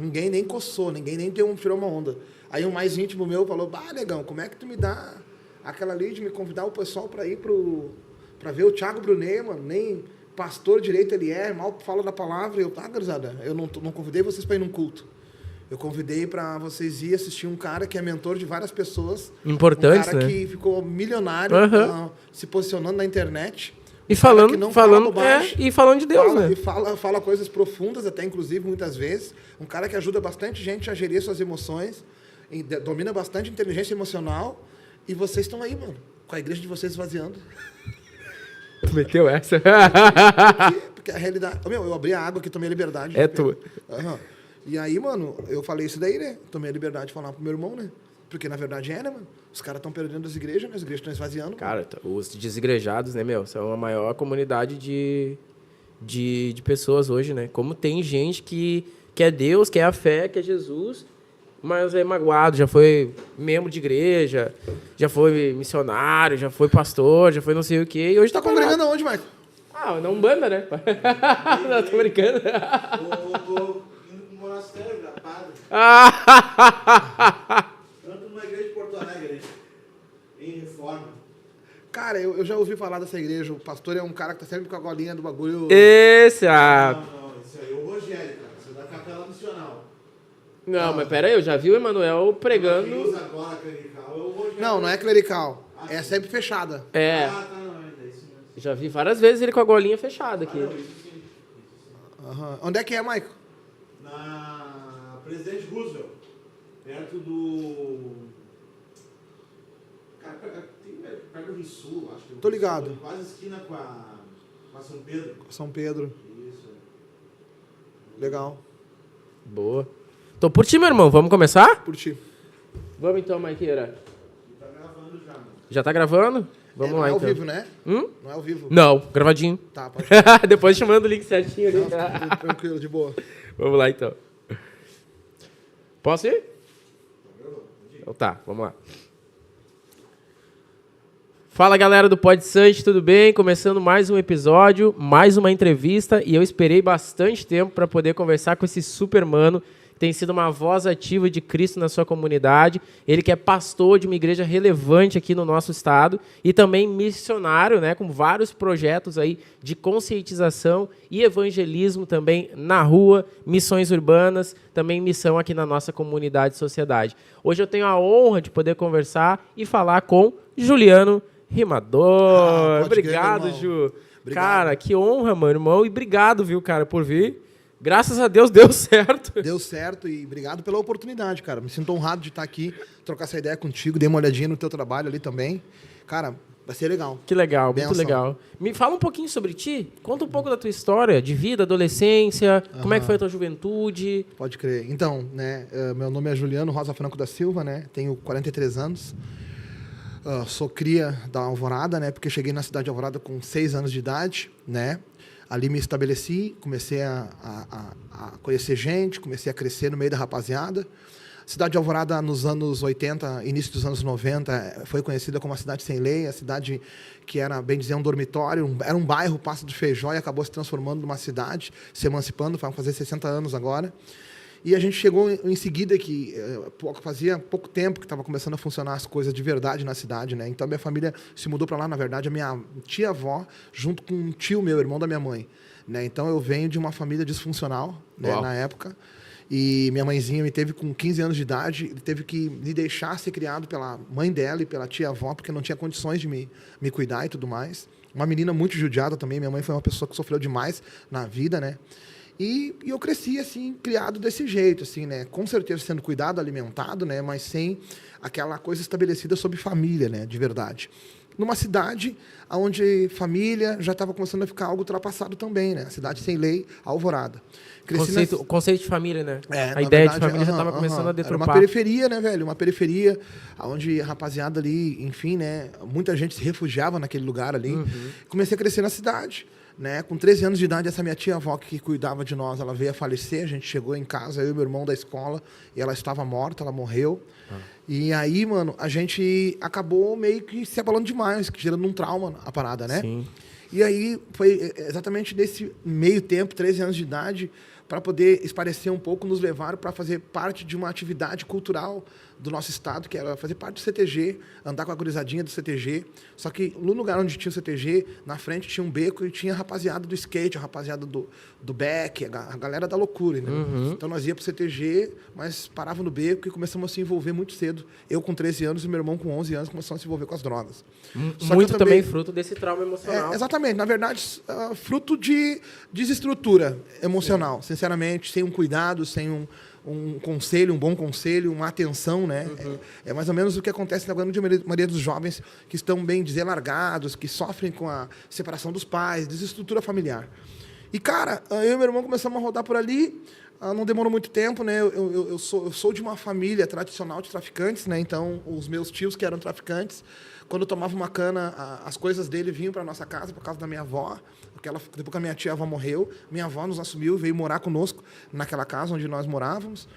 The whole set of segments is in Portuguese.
ninguém nem coçou, ninguém nem tirou uma onda. Aí um mais íntimo meu falou, negão, como é que tu me dá aquela ali de me convidar o pessoal pra ir pra ver o Thiago Brunet, mano, nem pastor direito ele mal fala da palavra. E eu, gurizada, eu não convidei vocês pra ir num culto. Eu convidei pra vocês ir assistir um cara que é mentor de várias pessoas. Importante, um cara né? que ficou milionário, se posicionando na internet. E falando de Deus, né? E fala coisas profundas, até inclusive, muitas vezes. Um cara que ajuda bastante gente a gerir suas emoções, domina bastante inteligência emocional. E vocês estão aí, mano, com a igreja de vocês esvaziando. Tu meteu essa? Porque a realidade... eu abri a água aqui, tomei a liberdade. É tua. E aí, mano, eu falei isso daí, né? Tomei a liberdade de falar pro meu irmão, né? Porque, na verdade, né, mano? Os caras estão perdendo as igrejas, né? As igrejas estão esvaziando. Cara, os desigrejados, né, meu? São a maior comunidade de pessoas hoje, né? Como tem gente que quer Deus, quer a fé, quer Jesus, mas é magoado, já foi membro de igreja, já foi missionário, já foi pastor, já foi não sei o quê, e hoje tá congregando aonde, Michael? Na Umbanda, né? Não, tô brincando. Monastério, padre. Tanto numa igreja de Porto Alegre, em reforma. Cara, eu já ouvi falar dessa igreja. O pastor é um cara que tá sempre com a golinha do bagulho. Esse, Não, isso aí é o Rogério, cara. Isso é da Capela Missional. Não, mas pera aí, eu já vi o Emanuel pregando. Quem usa agora clerical é o Rogério. Não é clerical. É sempre fechada. Não, é isso mesmo. Já vi várias vezes ele com a golinha fechada aqui. Não, isso sim. Onde é que é, Michael? Na Presidente Roosevelt, perto do... Cara, perto do Rio Sul, acho que... Tô ligado. Quase esquina com a São Pedro. São Pedro. Isso. Legal. Boa. Tô por ti, meu irmão. Vamos começar? Por ti. Vamos então, Maiqueira. Tá gravando já, mano. Já tá gravando? Vamos lá, então. então. Não é ao vivo, né? Não é ao vivo. Não, gravadinho. Tá, pode Depois chamando o link certinho ali. Não, tranquilo, de boa. Vamos lá, então. Posso ir? Então tá, vamos lá. Fala, galera do Pod Sanche, tudo bem? Começando mais um episódio, mais uma entrevista, e eu esperei bastante tempo para poder conversar com esse super mano, que tem sido uma voz ativa de Cristo na sua comunidade. Ele que é pastor de uma igreja relevante aqui no nosso estado e também missionário, né, com vários projetos aí de conscientização e evangelismo também na rua, missões urbanas, também missão aqui na nossa comunidade e sociedade. Hoje eu tenho a honra de poder conversar e falar com Juliano Rimador. Obrigado, crer, Ju. Obrigado. Cara, que honra, mano, irmão. E obrigado, viu, cara, por vir. Graças a Deus deu certo. Deu certo e obrigado pela oportunidade, cara. Me sinto honrado de estar aqui, trocar essa ideia contigo, dei uma olhadinha no teu trabalho ali também. Cara, vai ser legal. Que legal, Benção. muito legal. Me fala um pouquinho sobre ti. Conta um pouco da tua história de vida, adolescência. Como é que foi a tua juventude? Pode crer. Então, né, meu nome é Juliano Rosa Franco da Silva, né? Tenho 43 anos. Sou cria da Alvorada, né? Porque cheguei na cidade de Alvorada com 6 anos de idade, né? Ali me estabeleci, comecei a conhecer gente, comecei a crescer no meio da rapaziada. A cidade de Alvorada, nos anos 80, início dos anos 90, foi conhecida como a cidade sem lei, a cidade que era, bem dizer, um dormitório, era um bairro, Passo do Feijó, e acabou se transformando numa cidade, se emancipando, vai fazer 60 anos agora. E a gente chegou em seguida que fazia pouco tempo que estava começando a funcionar as coisas de verdade na cidade, né? Então, minha família se mudou para lá, na verdade, a minha tia-avó, junto com um tio meu, irmão da minha mãe, né? Então, eu venho de uma família disfuncional, né, na época. E minha mãezinha me teve com 15 anos de idade, teve que me deixar ser criado pela mãe dela e pela tia-avó, porque não tinha condições de me cuidar e tudo mais. Uma menina muito judiada também, minha mãe foi uma pessoa que sofreu demais na vida, né? E eu cresci, assim, criado desse jeito, assim, né? Com certeza sendo cuidado, alimentado, né? Mas sem aquela coisa estabelecida sobre família, né? De verdade. Numa cidade onde família já estava começando a ficar algo ultrapassado também, né? Cidade sem lei, Alvorada. O conceito de família, né? A ideia de família já estava começando a deturpar. Era uma periferia, né, velho? Uma periferia onde a rapaziada ali, enfim, né? Muita gente se refugiava naquele lugar ali. Comecei a crescer na cidade. Né? Com 13 anos de idade, essa minha tia-avó que cuidava de nós, ela veio a falecer, a gente chegou em casa, eu e meu irmão da escola, e ela estava morta, ela morreu. E aí, mano, a gente acabou meio que se abalando demais, gerando um trauma a parada, né? Sim. E aí, foi exatamente nesse meio tempo, 13 anos de idade, para poder esparecer um pouco, nos levaram para fazer parte de uma atividade cultural do nosso estado, que era fazer parte do CTG, andar com a gurizadinha do CTG. Só que no lugar onde tinha o CTG, na frente tinha um beco e tinha a rapaziada do skate, a rapaziada do back, a galera da loucura, né? Então nós ia pro CTG, mas parava no beco e começamos a se envolver muito cedo. Eu com 13 anos e meu irmão com 11 anos começamos a se envolver com as drogas. Só Muito que eu também fruto desse trauma emocional. Exatamente. Na verdade, fruto de desestrutura emocional, sinceramente, sem um cuidado, sem um conselho, um bom conselho, uma atenção, né? É mais ou menos o que acontece na grande maioria dos jovens que estão, bem dizer, largados, que sofrem com a separação dos pais, desestrutura familiar. E, cara, eu e meu irmão começamos a rodar por ali, não demorou muito tempo, né? Eu sou de uma família tradicional de traficantes, né? Então, os meus tios que eram traficantes, quando eu tomava uma cana, as coisas dele vinham para nossa casa, por causa da minha avó, porque depois que a minha tia-avó morreu, minha avó nos assumiu, veio morar conosco naquela casa onde nós morávamos.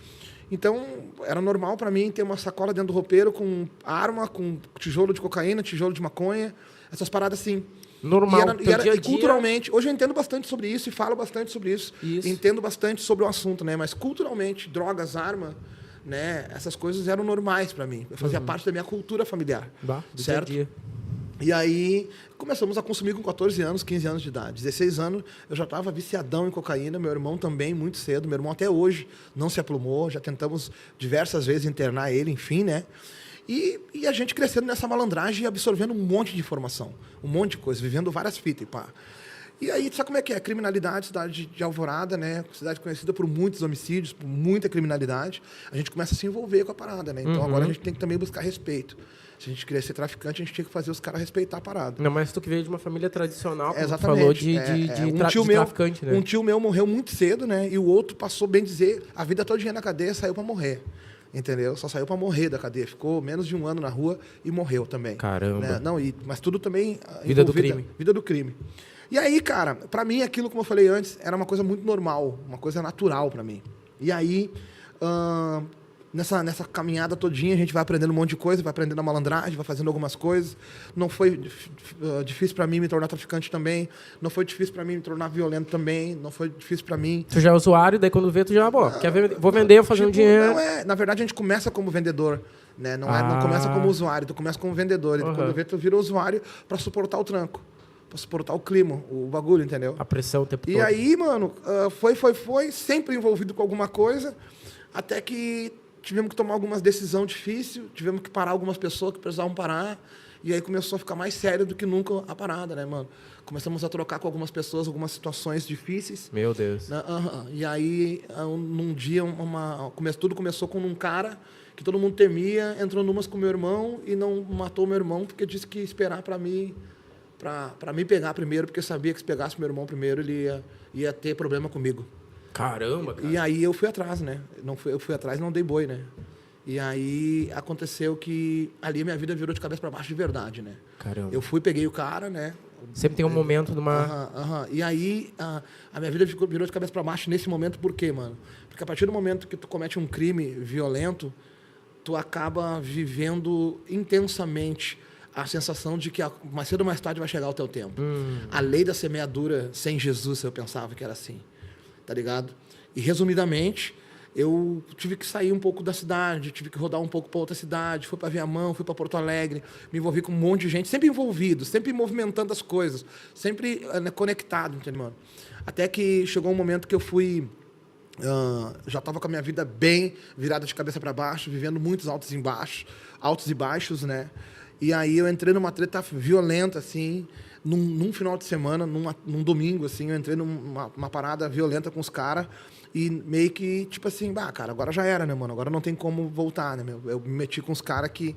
Então, era normal para mim ter uma sacola dentro do roupeiro com arma, com tijolo de cocaína, tijolo de maconha, essas paradas assim. Normal, E culturalmente, hoje eu entendo bastante sobre isso e falo bastante sobre isso. Entendo bastante sobre o assunto, né? Mas culturalmente, drogas, arma, né? Essas coisas eram normais para mim. Fazia parte da minha cultura familiar, certo? Dia. E aí começamos a consumir com 14 anos, 15 anos de idade. 16 anos eu já estava viciadão em cocaína, meu irmão também, muito cedo. Meu irmão até hoje não se aplumou, já tentamos diversas vezes internar ele, enfim, né? E a gente crescendo nessa malandragem e absorvendo um monte de informação, um monte de coisa, vivendo várias fitas e pá. E aí, sabe como é que é? Criminalidade, cidade de Alvorada, né? Cidade conhecida por muitos homicídios, por muita criminalidade. A gente começa a se envolver com a parada, né? Então agora a gente tem que também buscar respeito. Se a gente queria ser traficante, a gente tinha que fazer os caras respeitar a parada. Não, mas tu que veio de uma família tradicional, como exatamente. Tu falou, de traficante, né? Um tio meu morreu muito cedo, né? E o outro passou, bem dizer, a vida todinha na cadeia, saiu para morrer. Entendeu? Só saiu para morrer da cadeia. Ficou menos de um ano na rua e morreu também. Caramba. Né? Não, mas tudo também... Vida do crime. Vida do crime. E aí, cara, para mim, aquilo, como eu falei antes, era uma coisa muito normal, uma coisa natural para mim. E aí, nessa caminhada todinha, a gente vai aprendendo um monte de coisa, vai aprendendo a malandragem, vai fazendo algumas coisas. Não foi difícil para mim me tornar traficante também. Não foi difícil para mim me tornar violento também. Não foi difícil para mim... Tu já é usuário, daí quando vê, tu já, vou vender, vou fazer um dinheiro. Na verdade, a gente começa como vendedor, né? Não começa como usuário, tu começa como vendedor. E quando vê, tu vira usuário para suportar o tranco. Pra suportar o clima, o bagulho, entendeu? A pressão o tempo todo. E aí, mano, foi, sempre envolvido com alguma coisa, até que tivemos que tomar algumas decisões difíceis, tivemos que parar algumas pessoas que precisavam parar, e aí começou a ficar mais sério do que nunca a parada, né, mano? Começamos a trocar com algumas pessoas, algumas situações difíceis. Meu Deus. Né? E aí, num dia, tudo começou com um cara que todo mundo temia, entrou numas com meu irmão e não matou meu irmão, porque disse que ia esperar para mim pegar primeiro, porque sabia que se pegasse meu irmão primeiro, ele ia ter problema comigo. Caramba, cara. E aí eu fui atrás, né? Eu fui atrás e não dei boi, né? E aí aconteceu que ali minha vida virou de cabeça para baixo de verdade, né? Caramba. Eu peguei o cara, né? Sempre tem um momento numa... E aí a minha vida virou de cabeça para baixo nesse momento, por quê, mano? Porque a partir do momento que tu comete um crime violento, tu acaba vivendo intensamente a sensação de que mais cedo ou mais tarde vai chegar o teu tempo. A lei da semeadura sem Jesus, eu pensava que era assim, tá ligado? E, resumidamente, eu tive que sair um pouco da cidade, tive que rodar um pouco para outra cidade, fui para Viamão, fui para Porto Alegre, me envolvi com um monte de gente, sempre envolvido, sempre movimentando as coisas, sempre conectado, entendeu, mano? Até que chegou um momento que eu fui... já estava com a minha vida bem virada de cabeça para baixo, vivendo muitos altos e baixos, né? E aí eu entrei numa treta violenta, assim, num final de semana, num domingo, assim, eu entrei numa parada violenta com os caras e meio que, tipo assim, cara, agora já era, né, mano? Agora não tem como voltar, né, meu? Eu me meti com os caras que,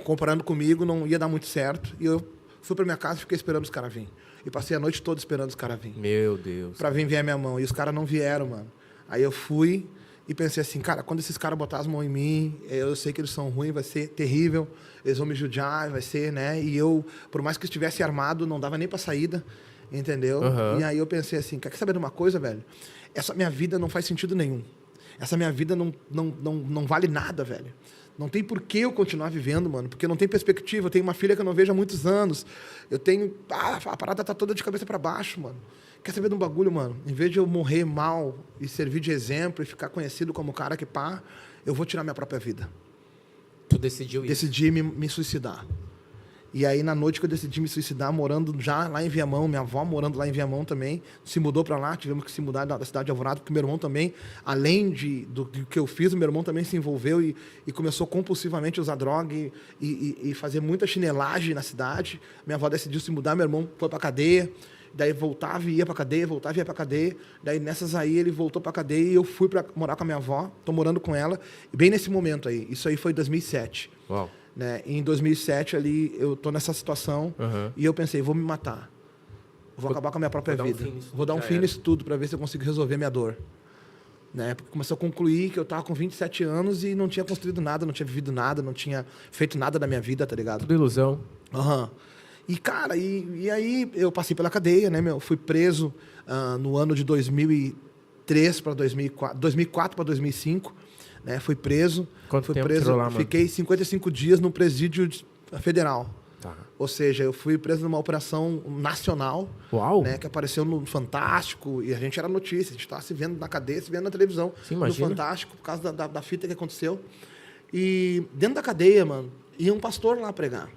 comparando comigo, não ia dar muito certo. E eu fui pra minha casa e fiquei esperando os caras virem. E passei a noite toda esperando os caras virem. Meu Deus. Pra vir a minha mão. E os caras não vieram, mano. Aí eu fui e pensei assim, cara, quando esses caras botarem as mãos em mim, eu sei que eles são ruins, vai ser terrível, eles vão me judiar, vai ser, né? E eu, por mais que estivesse armado, não dava nem pra saída, entendeu? E aí eu pensei assim, quer saber de uma coisa, velho? Essa minha vida não faz sentido nenhum. Essa minha vida não vale nada, velho. Não tem por que eu continuar vivendo, mano, porque não tem perspectiva. Eu tenho uma filha que eu não vejo há muitos anos. Eu tenho... a parada tá toda de cabeça para baixo, mano. Quer saber de um bagulho, mano? Em vez de eu morrer mal e servir de exemplo e ficar conhecido como o cara que pá, eu vou tirar minha própria vida. Tu decidiu isso? Decidi me suicidar. E aí, na noite que eu decidi me suicidar, morando já lá em Viamão, minha avó morando lá em Viamão também, se mudou para lá, tivemos que se mudar da cidade de Alvorada, porque meu irmão também, além do que eu fiz, o meu irmão também se envolveu e começou compulsivamente a usar droga e fazer muita chinelagem na cidade. Minha avó decidiu se mudar, meu irmão foi para cadeia, daí voltava e ia para cadeia, voltava e ia para cadeia. Daí nessas aí ele voltou para cadeia e eu fui para morar com a minha avó, tô morando com ela, bem nesse momento aí. Isso aí foi em 2007. Uau. Né? Em 2007 ali eu tô nessa situação e eu pensei, vou me matar. Vou acabar com a minha própria vida. Vou dar um fim nisso tudo para ver se eu consigo resolver minha dor. Né? Porque começou a concluir que eu tava com 27 anos e não tinha construído nada, não tinha vivido nada, não tinha feito nada da minha vida, tá ligado? Tudo ilusão. E, cara, e aí eu passei pela cadeia, né, meu? Fui preso no ano de 2003 para 2004, 2004 para 2005, né? Fui preso. Quanto tempo tirou lá, mano? Fiquei 55 dias no presídio federal. Tá. Ou seja, eu fui preso numa operação nacional. Uau! Né, que apareceu no Fantástico, e a gente era notícia, a gente estava se vendo na cadeia, se vendo na televisão. Sim, no imagina. Fantástico, por causa da fita que aconteceu. E dentro da cadeia, mano, ia um pastor lá pregar.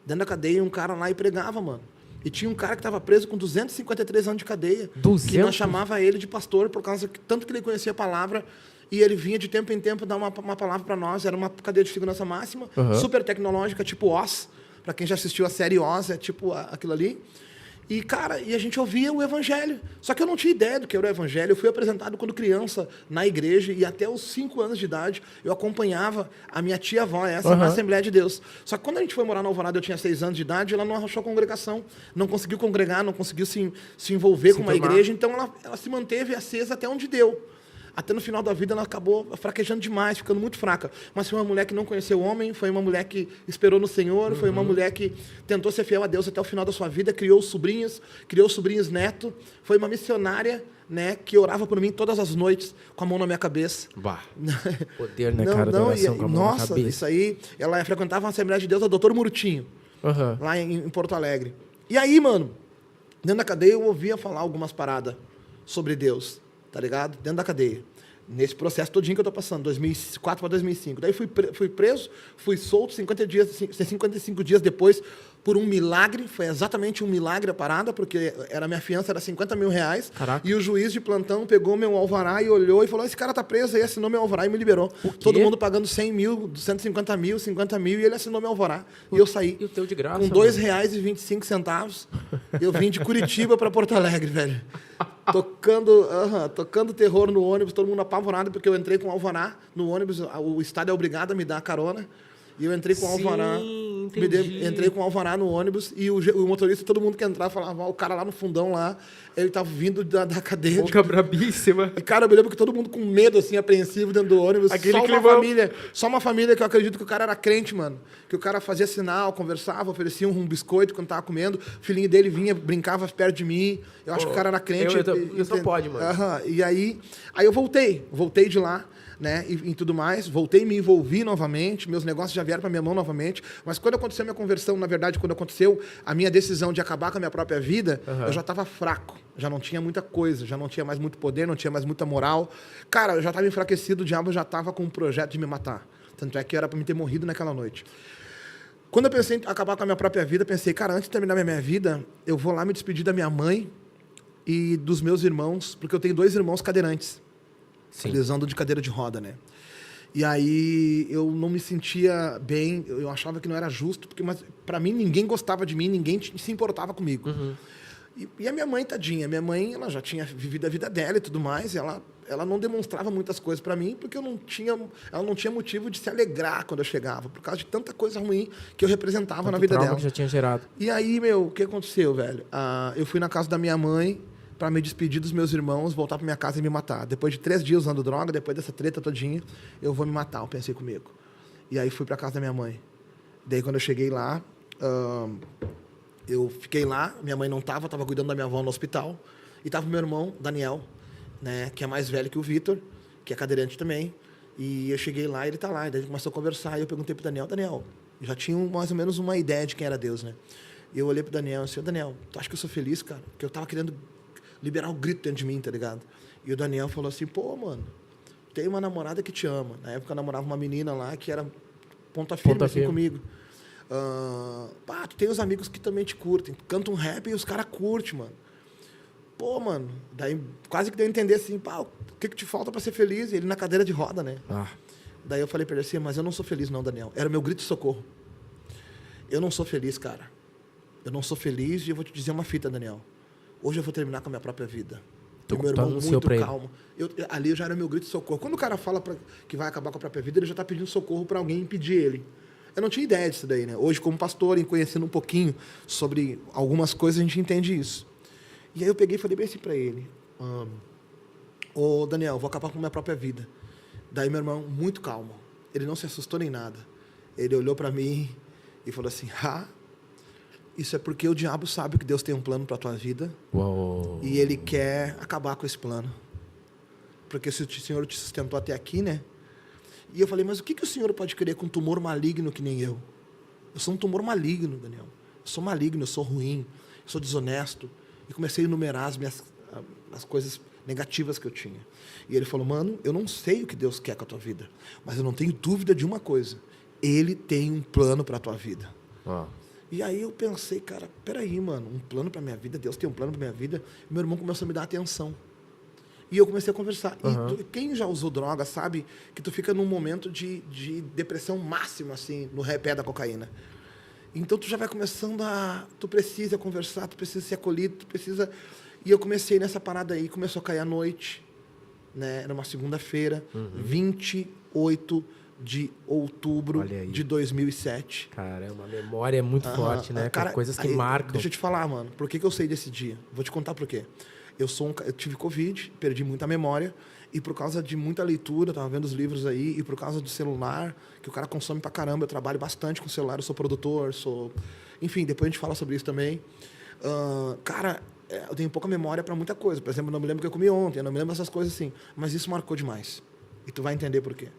Dentro da cadeia, um cara lá e pregava, mano. E tinha um cara que estava preso com 253 anos de cadeia. 200? Que nós chamava ele de pastor, por causa que tanto que ele conhecia a palavra. E ele vinha de tempo em tempo dar uma palavra para nós. Era uma cadeia de segurança máxima, super tecnológica, tipo Oz. Para quem já assistiu a série Oz, é tipo aquilo ali. E, cara, a gente ouvia o evangelho. Só que eu não tinha ideia do que era o evangelho. Eu fui apresentado quando criança na igreja e até os 5 anos de idade eu acompanhava a minha tia-avó, na Assembleia de Deus. Só que quando a gente foi morar na Alvorada, eu tinha 6 anos de idade, ela não achou congregação, não conseguiu congregar, não conseguiu se envolver com uma igreja. Então ela se manteve acesa até onde deu. Até no final da vida ela acabou fraquejando demais, ficando muito fraca. Mas foi uma mulher que não conheceu o homem, foi uma mulher que esperou no Senhor, foi uma mulher que tentou ser fiel a Deus até o final da sua vida, criou sobrinhos netos, foi uma missionária, né, que orava por mim todas as noites com a mão na minha cabeça. Bah, poder, né, cara, da oração com a mão na cabeça. Nossa, isso aí, ela frequentava a Assembleia de Deus, a Dr. Murtinho, lá em Porto Alegre. E aí, mano, dentro da cadeia eu ouvia falar algumas paradas sobre Deus. Tá ligado? Dentro da cadeia. Nesse processo todinho que eu tô passando, 2004 para 2005. Daí fui preso, fui solto 55 dias depois por um milagre. Foi exatamente um milagre a parada, porque a minha fiança era R$50 mil. Caraca. E o juiz de plantão pegou meu alvará e olhou e falou, esse cara tá preso, aí assinou meu alvará e me liberou. Todo mundo pagando 100 mil, 150 mil, 50 mil, e ele assinou meu alvará. E eu saí. E o teu de graça, com R$2,25. Eu vim de Curitiba para Porto Alegre, velho. Tocando terror no ônibus, todo mundo apavorado, porque eu entrei com o alvará no ônibus, o Estado é obrigado a me dar carona, e eu entrei com o alvará, entrei com o alvará no ônibus, e o motorista, todo mundo que entrava, falava, o cara lá no fundão lá, ele tava vindo da cadeia. Boca brabíssima. E, cara, eu me lembro que todo mundo com medo, assim, apreensivo dentro do ônibus. Só uma família que eu acredito que o cara era crente, mano. Que o cara fazia sinal, conversava, oferecia um biscoito quando tava comendo. O filhinho dele vinha, brincava perto de mim. Eu acho que o cara era crente. Isso não pode, mano. E aí eu voltei de lá, né, e tudo mais. Voltei, me envolvi novamente. Meus negócios já vieram pra minha mão novamente. Mas quando aconteceu a minha conversão, na verdade, quando aconteceu a minha decisão de acabar com a minha própria vida, eu já tava fraco. Já não tinha muita coisa, já não tinha mais muito poder, não tinha mais muita moral. Cara, eu já estava enfraquecido, o diabo já estava com um projeto de me matar. Tanto é que era para me ter morrido naquela noite. Quando eu pensei em acabar com a minha própria vida, pensei, cara, antes de terminar a minha vida, eu vou lá me despedir da minha mãe e dos meus irmãos, porque eu tenho 2 irmãos cadeirantes. Sim. Eles andam de cadeira de roda, né? E aí eu não me sentia bem, eu achava que não era justo, porque para mim ninguém gostava de mim, ninguém se importava comigo. E a minha mãe, tadinha, ela já tinha vivido a vida dela e tudo mais, e ela não demonstrava muitas coisas para mim, porque ela não tinha motivo de se alegrar quando eu chegava, por causa de tanta coisa ruim que eu representava na vida dela. Que já tinha gerado. E aí, o que aconteceu, velho? Eu fui na casa da minha mãe para me despedir dos meus irmãos, voltar para minha casa e me matar. Depois de 3 dias usando droga, depois dessa treta todinha, eu vou me matar, eu pensei comigo. E aí fui para casa da minha mãe. Daí, quando eu cheguei lá... eu fiquei lá, minha mãe não estava cuidando da minha avó no hospital, e estava meu irmão, Daniel, né, que é mais velho que o Vitor, que é cadeirante também. E eu cheguei lá e ele tá lá. E daí a gente começou a conversar. E eu perguntei pro Daniel, eu já tinha mais ou menos uma ideia de quem era Deus, né? E eu olhei pro Daniel e disse, Daniel, tu acha que eu sou feliz, cara? Porque eu tava querendo liberar o grito dentro de mim, tá ligado? E o Daniel falou assim, pô, mano, tem uma namorada que te ama. Na época eu namorava uma menina lá que era ponta firme assim comigo. Tu tem os amigos que também te curtem. Canta um rap e os caras curtem, mano. Pô, mano, daí quase que deu a entender assim, o que te falta pra ser feliz? E ele na cadeira de roda, né? Daí eu falei pra ele assim, mas eu não sou feliz não, Daniel. Era o meu grito de socorro. Eu não sou feliz, cara. Eu não sou feliz e eu vou te dizer uma fita, Daniel. Hoje eu vou terminar com a minha própria vida. O meu irmão muito calmo. Ali eu já era meu grito de socorro. Quando o cara fala que vai acabar com a própria vida, ele já tá pedindo socorro pra alguém impedir ele. Eu não tinha ideia disso daí, né? Hoje, como pastor, e conhecendo um pouquinho sobre algumas coisas, a gente entende isso. E aí eu peguei e falei bem assim pra ele. Ô, Daniel, vou acabar com a minha própria vida. Daí meu irmão, muito calmo. Ele não se assustou nem nada. Ele olhou pra mim e falou assim, isso é porque o diabo sabe que Deus tem um plano pra tua vida. Uou. E ele quer acabar com esse plano. Porque se o Senhor te sustentou até aqui, né? E eu falei, mas o que o Senhor pode querer com um tumor maligno que nem eu? Eu sou um tumor maligno, Daniel. Eu sou maligno, eu sou ruim, eu sou desonesto. E comecei a enumerar as coisas negativas que eu tinha. E ele falou, mano, eu não sei o que Deus quer com a tua vida, mas eu não tenho dúvida de uma coisa. Ele tem um plano para a tua vida. E aí eu pensei, cara, peraí, mano, um plano para minha vida, Deus tem um plano para minha vida. E meu irmão começou a me dar atenção. E eu comecei a conversar. E quem já usou droga sabe que tu fica num momento de depressão máxima, assim, no pé da cocaína. Então tu já vai começando tu precisa conversar, tu precisa ser acolhido, tu precisa... E eu comecei nessa parada aí, começou a cair à noite, né? Era uma segunda-feira, 28 de outubro de 2007. Caramba, a memória é muito forte, né? Cara, coisas que marcam. Deixa eu te falar, mano, por que eu sei desse dia? Vou te contar por quê. Eu tive Covid, perdi muita memória, e por causa de muita leitura, eu tava vendo os livros aí, e por causa do celular, que o cara consome pra caramba, eu trabalho bastante com celular, eu sou produtor, enfim, depois a gente fala sobre isso também. Eu tenho pouca memória para muita coisa. Por exemplo, eu não me lembro o que eu comi ontem, eu não me lembro dessas coisas assim. Mas isso marcou demais. E tu vai entender por quê.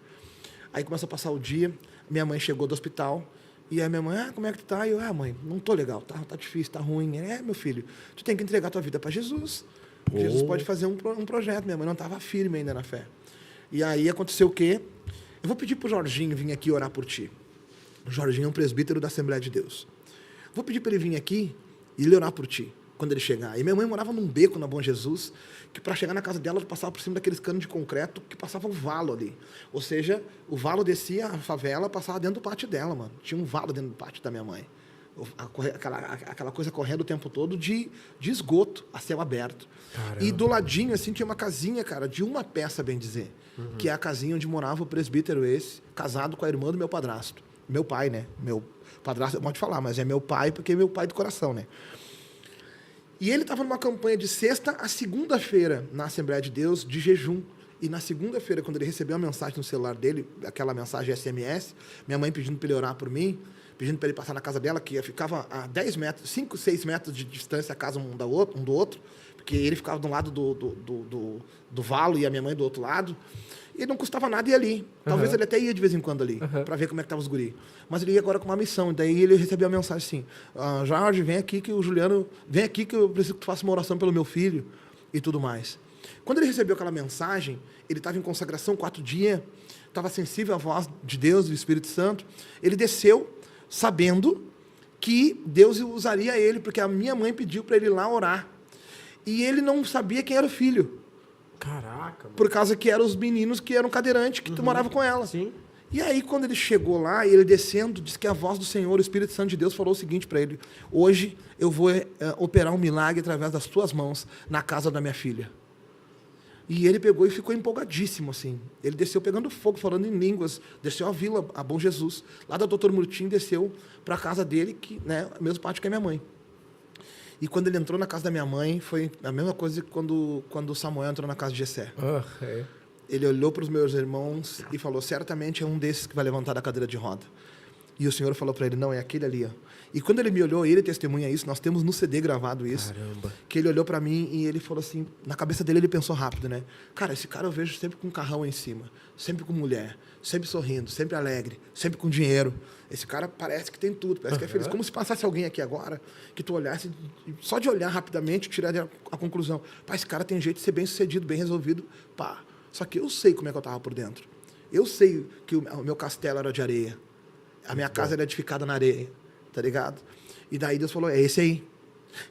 Aí começa a passar o dia, minha mãe chegou do hospital, e aí minha mãe, como é que tu tá? E eu, mãe, não tô legal, tá difícil, tá ruim. Meu filho, tu tem que entregar tua vida para Jesus. Jesus pode fazer um projeto. Minha mãe não estava firme ainda na fé. E aí aconteceu o quê? Eu vou pedir pro Jorginho vir aqui orar por ti. O Jorginho é um presbítero da Assembleia de Deus. Vou pedir para ele vir aqui e ele orar por ti, quando ele chegar. E minha mãe morava num beco na Bom Jesus, que para chegar na casa dela, ela passava por cima daqueles canos de concreto que passava um valo ali. Ou seja, o valo descia, a favela passava dentro do pátio dela, mano. Tinha um valo dentro do pátio da minha mãe. Aquela coisa correndo o tempo todo de esgoto, a céu aberto. Caramba. E do ladinho, assim, tinha uma casinha, cara, de uma peça, bem dizer. Que é a casinha onde morava o presbítero casado com a irmã do meu padrasto. Meu pai, né? Meu padrasto, eu posso falar, mas é meu pai, porque é meu pai do coração, né? E ele estava numa campanha de sexta a segunda-feira na Assembleia de Deus, de jejum. E na segunda-feira, quando ele recebeu a mensagem no celular dele, aquela mensagem SMS, minha mãe pedindo para ele orar por mim, pedindo para ele passar na casa dela, que ficava a 10 metros, 5, 6 metros de distância a casa um do outro, porque ele ficava de um lado do valo e a minha mãe do outro lado. E não custava nada ir ali. Talvez ele até ia de vez em quando ali, para ver como é que estavam os guri. Mas ele ia agora com uma missão. Daí ele recebeu a mensagem assim, Jorge, vem aqui que o Juliano... Vem aqui que eu preciso que tu faça uma oração pelo meu filho e tudo mais. Quando ele recebeu aquela mensagem, ele estava em consagração 4 dias, estava sensível à voz de Deus, do Espírito Santo. Ele desceu sabendo que Deus usaria ele, porque a minha mãe pediu para ele ir lá orar. E ele não sabia quem era o filho. Caraca, mano. Por causa que eram os meninos que eram cadeirantes, que tu morava com ela. Sim. E aí, quando ele chegou lá, ele descendo, disse que a voz do Senhor, o Espírito Santo de Deus, falou o seguinte para ele: hoje eu vou operar um milagre através das tuas mãos na casa da minha filha. E ele pegou e ficou empolgadíssimo, assim. Ele desceu pegando fogo, falando em línguas, desceu a vila, a Bom Jesus. Lá da Dr. Murtim, desceu para a casa dele, que, né, o mesmo pátio que a minha mãe. E quando ele entrou na casa da minha mãe, foi a mesma coisa que quando Samuel entrou na casa de Jessé. Ele olhou para os meus irmãos e falou, certamente é um desses que vai levantar da cadeira de roda. E o Senhor falou para ele, não, é aquele ali, ó. E quando ele me olhou, ele testemunha isso, nós temos no CD gravado isso. Caramba. Que ele olhou para mim e ele falou assim, na cabeça dele ele pensou rápido, né? Cara, esse cara eu vejo sempre com um carrão em cima, sempre com mulher, sempre sorrindo, sempre alegre, sempre com dinheiro. Esse cara parece que tem tudo, parece que é feliz. Como se passasse alguém aqui agora, que tu olhasse, só de olhar rapidamente, tirar a conclusão. Pá, esse cara tem jeito de ser bem sucedido, bem resolvido, pá. Só que eu sei como é que eu tava por dentro. Eu sei que o meu castelo era de areia. A minha casa era edificada na areia, tá ligado? E daí Deus falou, é esse aí.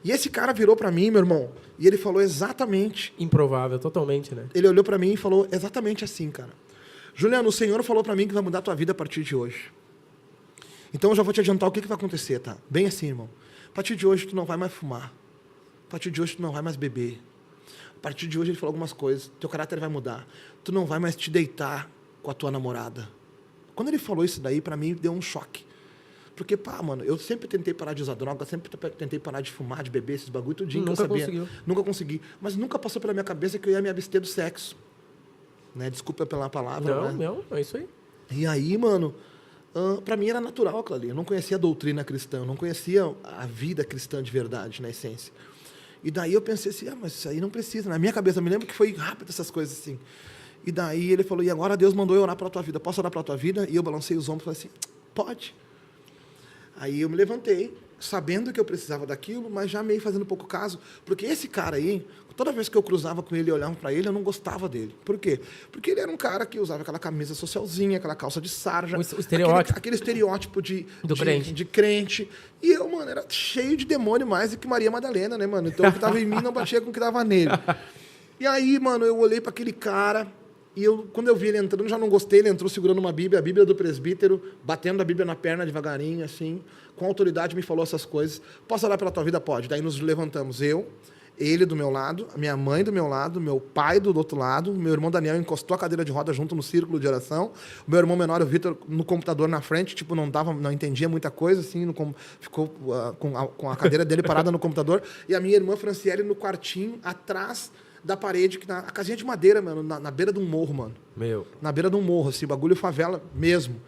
E esse cara virou pra mim, meu irmão, e ele falou exatamente... Improvável, totalmente, né? Ele olhou pra mim e falou exatamente assim, cara. Juliano, o Senhor falou pra mim que vai mudar a tua vida a partir de hoje. Então eu já vou te adiantar o que vai acontecer, tá? Bem assim, irmão. A partir de hoje tu não vai mais fumar. A partir de hoje tu não vai mais beber. A partir de hoje ele falou algumas coisas. Teu caráter vai mudar. Tu não vai mais te deitar com a tua namorada. Quando ele falou isso daí, pra mim deu um choque. Porque, pá, mano, eu sempre tentei parar de usar droga, sempre tentei parar de fumar, de beber, esses bagulho, tudinho que eu sabia. Conseguiu. Nunca consegui. Mas nunca passou pela minha cabeça que eu ia me abster do sexo. Né? Desculpa pela palavra. Não, é isso aí. E aí, mano, pra mim era natural aquilo ali. Eu não conhecia a doutrina cristã, eu não conhecia a vida cristã de verdade, na essência. E daí eu pensei assim, mas isso aí não precisa. Na minha cabeça, eu me lembro que foi rápido essas coisas assim. E daí ele falou, e agora Deus mandou eu orar pela tua vida. Posso orar pela tua vida? E eu balancei os ombros e falei assim, pode. Aí eu me levantei, sabendo que eu precisava daquilo, mas já meio fazendo pouco caso. Porque esse cara aí, toda vez que eu cruzava com ele e olhava para ele, eu não gostava dele. Por quê? Porque ele era um cara que usava aquela camisa socialzinha, aquela calça de sarja. O estereótipo. Aquele estereótipo crente. de crente. E eu, mano, era cheio de demônio mais do que Maria Madalena, né, mano? Então o que tava em mim não batia com o que tava nele. E aí, mano, eu olhei para aquele cara... E quando eu vi ele entrando, já não gostei. Ele entrou segurando uma Bíblia, a Bíblia do presbítero, batendo a Bíblia na perna devagarinho, assim. Com autoridade me falou essas coisas. Posso orar pela tua vida? Pode. Daí nos levantamos. Ele do meu lado, a minha mãe do meu lado, meu pai do outro lado, meu irmão Daniel encostou a cadeira de roda junto no círculo de oração. O meu irmão menor, o Vitor, no computador na frente, tipo, não entendia muita coisa, assim, ficou com a cadeira dele parada no computador. E a minha irmã Franciele no quartinho, atrás da parede, a casinha de madeira, mano, na beira de um morro, mano. Na beira de um morro, assim, bagulho favela mesmo.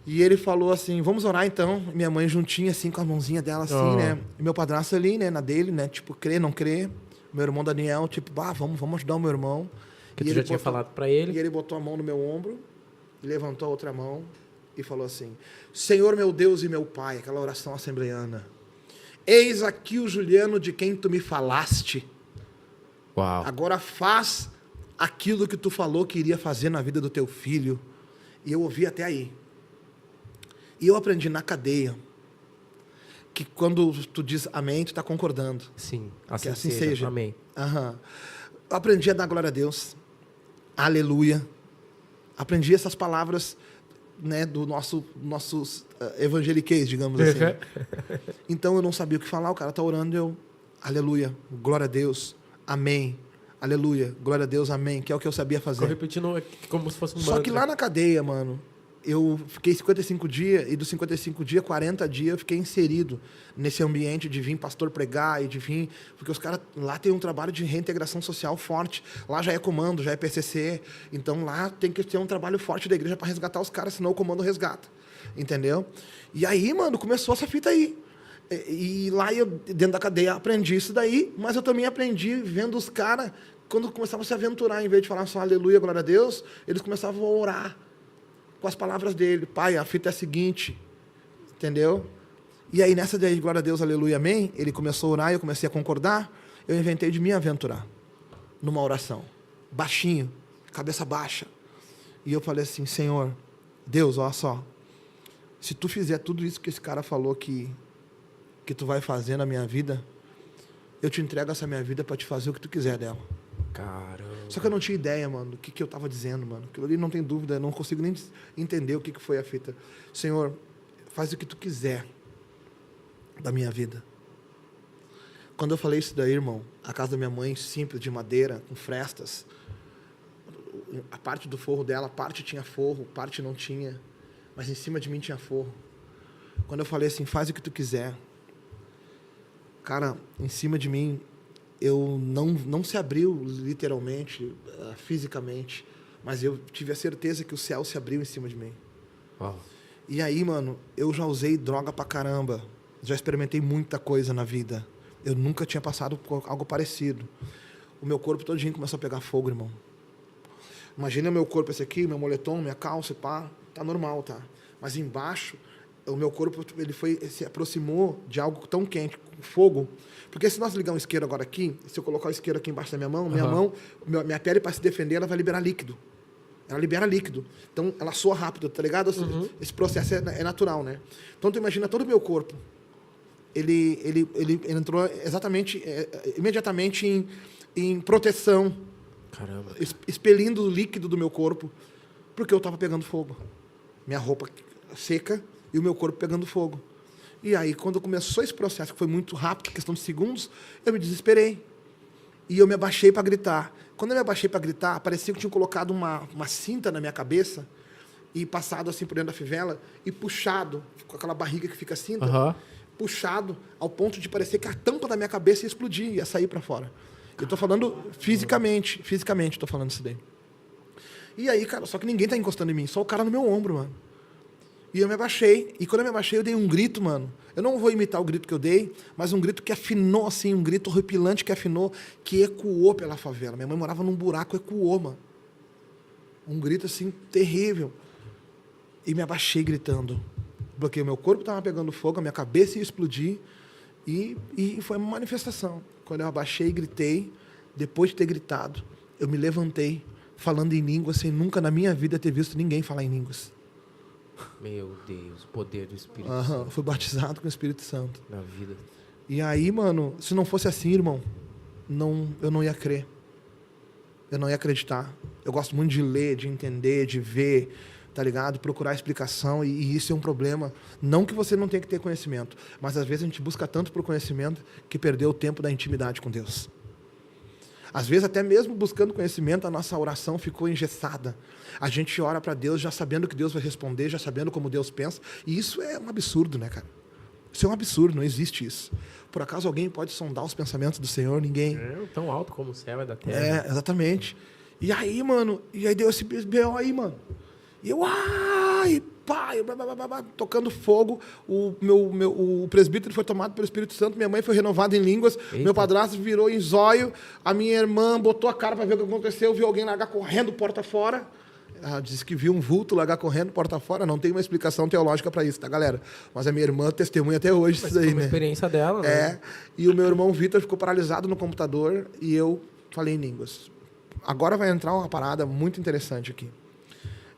E ele falou assim, vamos orar então. Minha mãe juntinha, assim, com a mãozinha dela, assim, né? E meu padrasto ali, né, na dele, né? Tipo, crê, não crê. Meu irmão Daniel, tipo, vamos ajudar o meu irmão. Que tu já tinha falado pra ele. E ele botou a mão no meu ombro, levantou a outra mão e falou assim, Senhor meu Deus e meu Pai, aquela oração assembleiana. Eis aqui o Juliano de quem tu me falaste. Uau. Agora faz aquilo que tu falou que iria fazer na vida do teu filho. E eu ouvi até aí. E eu aprendi na cadeia que quando tu diz amém, tu está concordando. Sim, assim seja. Amém. Uhum. Eu aprendi a dar glória a Deus. Aleluia. Aprendi essas palavras, né, do nossos evangeliqueis, digamos assim. Então eu não sabia o que falar, o cara tá orando, eu, aleluia, glória a Deus. Amém. Aleluia. Glória a Deus. Amém. Que é o que eu sabia fazer. Ficou repetindo como se fosse um mantra. Só que lá na cadeia, mano, eu fiquei 55 dias e dos 55 dias, 40 dias eu fiquei inserido nesse ambiente de vir pastor pregar e de vir... Porque os caras lá tem um trabalho de reintegração social forte. Lá já é comando, já é PCC. Então lá tem que ter um trabalho forte da igreja para resgatar os caras, senão o comando resgata. Entendeu? E aí, mano, começou essa fita aí. E lá eu, dentro da cadeia, aprendi isso daí, mas eu também aprendi vendo os caras, quando começavam a se aventurar, em vez de falar só aleluia, glória a Deus, eles começavam a orar com as palavras dele. Pai, a fita é a seguinte, entendeu? E aí nessa daí, glória a Deus, aleluia, amém, ele começou a orar, eu comecei a concordar, eu inventei de me aventurar numa oração, baixinho, cabeça baixa. E eu falei assim, Senhor, Deus, olha só, se tu fizer tudo isso que esse cara falou que tu vai fazer na minha vida, eu te entrego essa minha vida para te fazer o que tu quiser dela. Caramba. Só que eu não tinha ideia, mano, do que eu tava dizendo, mano. Aquilo ali não tem dúvida, eu não consigo nem entender o que foi a fita. Senhor, faz o que tu quiser da minha vida. Quando eu falei isso daí, irmão, a casa da minha mãe, simples, de madeira, com frestas, a parte do forro dela, parte tinha forro, parte não tinha, mas em cima de mim tinha forro. Quando eu falei assim, faz o que tu quiser, cara, em cima de mim, eu não se abriu literalmente, fisicamente, mas eu tive a certeza que o céu se abriu em cima de mim. Uau. E aí, mano, eu já usei droga pra caramba. Já experimentei muita coisa na vida. Eu nunca tinha passado por algo parecido. O meu corpo todinho começou a pegar fogo, irmão. Imagina o meu corpo esse aqui, meu moletom, minha calça, pá. Tá normal, tá? Mas embaixo, o meu corpo se aproximou de algo tão quente, fogo. Porque se nós ligar um isqueiro agora aqui, se eu colocar o isqueiro aqui embaixo da minha pele, para se defender, ela vai liberar líquido. Ela libera líquido. Então, ela soa rápido, tá ligado? Esse processo é natural, né? Então, tu imagina todo o meu corpo. Ele entrou exatamente, imediatamente em proteção. Caramba. Expelindo o líquido do meu corpo, porque eu estava pegando fogo. Minha roupa seca e o meu corpo pegando fogo. E aí, quando começou esse processo, que foi muito rápido, questão de segundos, eu me desesperei. E eu me abaixei para gritar. Quando eu me abaixei para gritar, parecia que tinham colocado uma cinta na minha cabeça e passado assim por dentro da fivela e puxado, com aquela barriga que fica cinta, puxado ao ponto de parecer que a tampa da minha cabeça ia explodir, ia sair para fora. Eu estou falando fisicamente estou falando isso daí. E aí, cara, só que ninguém tá encostando em mim, só o cara no meu ombro, mano. E eu me abaixei, e quando eu me abaixei, eu dei um grito, mano. Eu não vou imitar o grito que eu dei, mas um grito que afinou, assim, um grito horripilante que afinou, que ecoou pela favela. Minha mãe morava num buraco, ecoou, mano. Um grito, assim, terrível. E me abaixei gritando. Porque o meu corpo estava pegando fogo, a minha cabeça ia explodir, e foi uma manifestação. Quando eu abaixei e gritei, depois de ter gritado, eu me levantei, falando em línguas, sem nunca na minha vida ter visto ninguém falar em línguas. Meu Deus, o poder do Espírito Santo. Fui batizado com o Espírito Santo. Na vida. E aí, mano, se não fosse assim, irmão, eu não ia crer. Eu não ia acreditar. Eu gosto muito de ler, de entender, de ver, tá ligado? Procurar explicação, e isso é um problema. Não que você não tenha que ter conhecimento, mas às vezes a gente busca tanto por conhecimento que perdeu o tempo da intimidade com Deus. Às vezes, até mesmo buscando conhecimento, a nossa oração ficou engessada. A gente ora para Deus já sabendo que Deus vai responder, já sabendo como Deus pensa. E isso é um absurdo, né, cara? Isso é um absurdo, não existe isso. Por acaso alguém pode sondar os pensamentos do Senhor? Ninguém. É tão alto como o céu é da terra. É, exatamente. E aí, mano, deu esse B.O. aí, mano. E eu, ai, pai, tocando fogo. O presbítero foi tomado pelo Espírito Santo, minha mãe foi renovada em línguas, Eita. Meu padrasto virou em zóio, a minha irmã botou a cara para ver o que aconteceu, viu alguém largar correndo porta fora. Ela disse que viu um vulto largar correndo porta fora. Não tem uma explicação teológica para isso, tá, galera? Mas a minha irmã testemunha até hoje isso aí, uma né? experiência dela, né? É, e o meu irmão Vitor ficou paralisado no computador e eu falei em línguas. Agora vai entrar uma parada muito interessante aqui.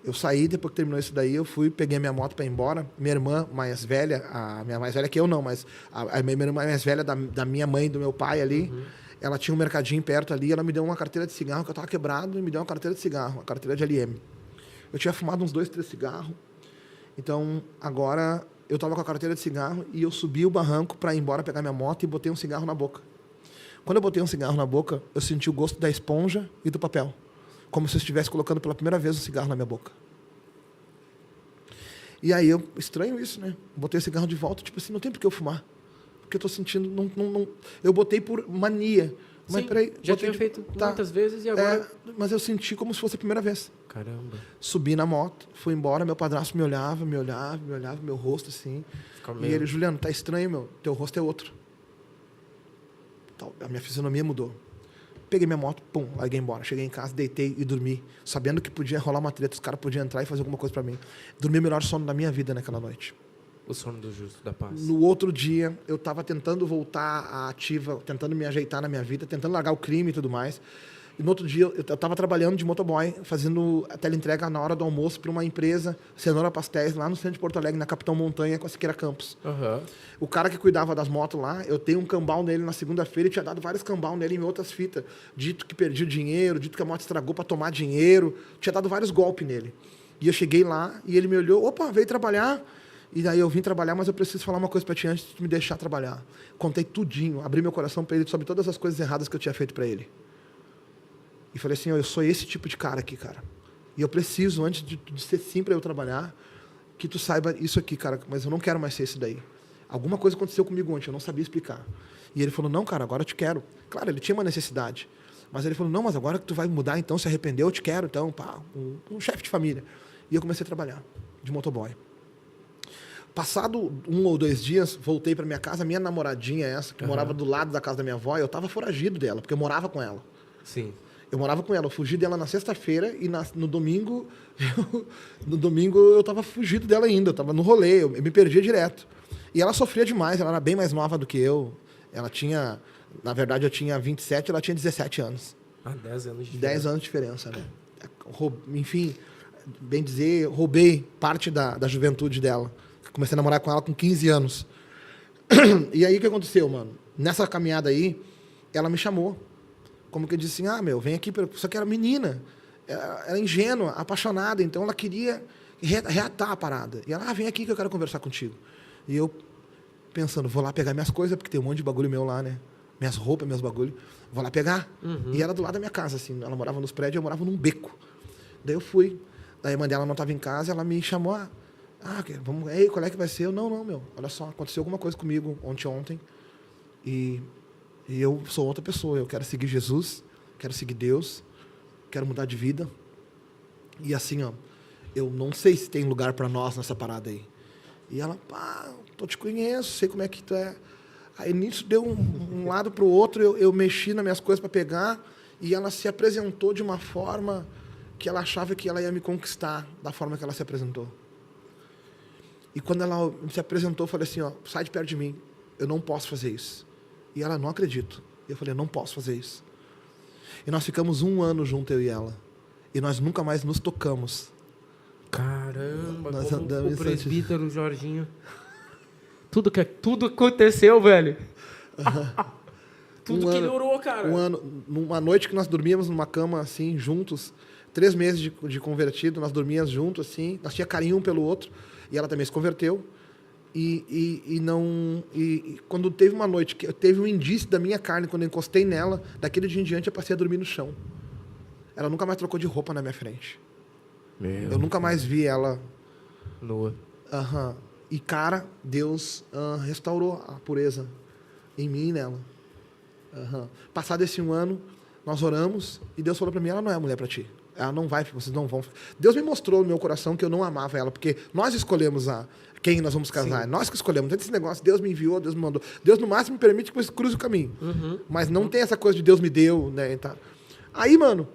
Eu saí, depois que terminou isso daí, eu fui, peguei a minha moto para ir embora. Minha irmã mais velha, a minha mais velha que eu não, mas a minha irmã mais velha da minha mãe e do meu pai ali, ela tinha um mercadinho perto ali, ela me deu uma carteira de cigarro, que eu estava quebrado, e me deu uma carteira de cigarro, uma carteira de LM. Eu tinha fumado uns 2, 3 cigarros, então agora eu estava com a carteira de cigarro e eu subi o barranco para ir embora pegar minha moto e botei um cigarro na boca. Quando eu botei um cigarro na boca, eu senti o gosto da esponja e do papel. Como se eu estivesse colocando pela primeira vez um cigarro na minha boca. E aí eu estranho isso, né? Botei o cigarro de volta, tipo assim, não tem por que eu fumar. Porque eu tô sentindo, não. Eu botei por mania. Mas Sim, peraí, já tinha feito muitas vezes e agora... mas eu senti como se fosse a primeira vez. Caramba. Subi na moto, fui embora, meu padrasto me olhava, meu rosto assim. E ele, Juliano, tá estranho, meu, teu rosto é outro. A minha fisionomia mudou. Peguei minha moto, pum, larguei embora. Cheguei em casa, deitei e dormi, sabendo que podia rolar uma treta, os caras podiam entrar e fazer alguma coisa pra mim. Dormi o melhor sono da minha vida naquela noite. O sono do justo, da paz. No outro dia, eu estava tentando voltar à ativa, tentando me ajeitar na minha vida, tentando largar o crime e tudo mais. E no outro dia, eu estava trabalhando de motoboy, fazendo a teleentrega na hora do almoço para uma empresa, Cenoura Pastéis, lá no centro de Porto Alegre, na Capitão Montanha, com a Siqueira Campos. O cara que cuidava das motos lá, eu tenho um cambal nele na segunda-feira e tinha dado vários cambal nele em outras fitas. Dito que perdi o dinheiro, dito que a moto estragou para tomar dinheiro. Tinha dado vários golpes nele. E eu cheguei lá e ele me olhou, opa, veio trabalhar. E daí eu vim trabalhar, mas eu preciso falar uma coisa para ti antes de me deixar trabalhar. Contei tudinho, abri meu coração para ele sobre todas as coisas erradas que eu tinha feito para ele. E falei assim, eu sou esse tipo de cara aqui, cara. E eu preciso, antes de ser sim para eu trabalhar, que tu saiba isso aqui, cara, mas eu não quero mais ser esse daí. Alguma coisa aconteceu comigo ontem, eu não sabia explicar. E ele falou, não, cara, agora eu te quero. Claro, ele tinha uma necessidade. Mas ele falou, não, mas agora que tu vai mudar, então, se arrependeu, eu te quero. Então, pá, um chefe de família. E eu comecei a trabalhar de motoboy. Passado 1 ou 2 dias, voltei para minha casa, minha namoradinha essa, que morava do lado da casa da minha avó, eu tava foragido dela, porque eu morava com ela. Sim. Eu morava com ela, eu fugi dela na sexta-feira e no domingo, eu tava fugido dela ainda, eu tava no rolê, eu me perdia direto. E ela sofria demais, ela era bem mais nova do que eu. Ela tinha, na verdade eu tinha 27, ela tinha 17 anos. 10 anos de diferença. 10 anos de diferença, né? Enfim, bem dizer, roubei parte da juventude dela. Comecei a namorar com ela com 15 anos. E aí o que aconteceu, mano? Nessa caminhada aí, ela me chamou. Como que eu disse assim, vem aqui, só que era menina, era ingênua, apaixonada, então ela queria reatar a parada. E ela, vem aqui que eu quero conversar contigo. E eu, pensando, vou lá pegar minhas coisas, porque tem um monte de bagulho meu lá, né? Minhas roupas, meus bagulhos, vou lá pegar. E era do lado da minha casa, assim, ela morava nos prédios, eu morava num beco. Daí eu fui, daí a mãe dela não estava em casa, ela me chamou, vamos, ei, qual é que vai ser? Eu, não, meu, olha só, aconteceu alguma coisa comigo ontem, e eu sou outra pessoa, eu quero seguir Jesus, quero seguir Deus, quero mudar de vida. E assim, eu não sei se tem lugar para nós nessa parada aí. E ela, eu te conheço, sei como é que tu é. Aí nisso deu um lado para o outro, eu mexi nas minhas coisas para pegar, e ela se apresentou de uma forma que ela achava que ela ia me conquistar, da forma que ela se apresentou. E quando ela se apresentou, eu falei assim, sai de perto de mim, eu não posso fazer isso. E ela, não acredito. E eu falei, não posso fazer isso. E nós ficamos 1 ano junto, eu e ela. E nós nunca mais nos tocamos. Caramba, nós como andamos o presbítero Jorginho. Tudo aconteceu, velho. Tudo que ele orou, cara. Uma noite que nós dormíamos numa cama, assim, juntos, 3 meses de convertido, nós dormíamos juntos, assim, nós tínhamos carinho um pelo outro, e ela também se converteu. E quando teve uma noite que teve um indício da minha carne, quando eu encostei nela, daquele dia em diante eu passei a dormir no chão. Ela nunca mais trocou de roupa na minha frente. Eu nunca mais vi ela nua. E cara, Deus restaurou a pureza em mim e nela. Passado esse 1 ano, nós oramos e Deus falou para mim, ela não é mulher para ti. Ela não vai, vocês não vão. Deus me mostrou no meu coração que eu não amava ela, porque nós escolhemos quem nós vamos casar. Sim. Nós que escolhemos. Não tem esse negócio, Deus me enviou, Deus me mandou. Deus, no máximo, me permite que eu cruze o caminho. Mas não tem essa coisa de Deus me deu, né? Tá. Aí, mano,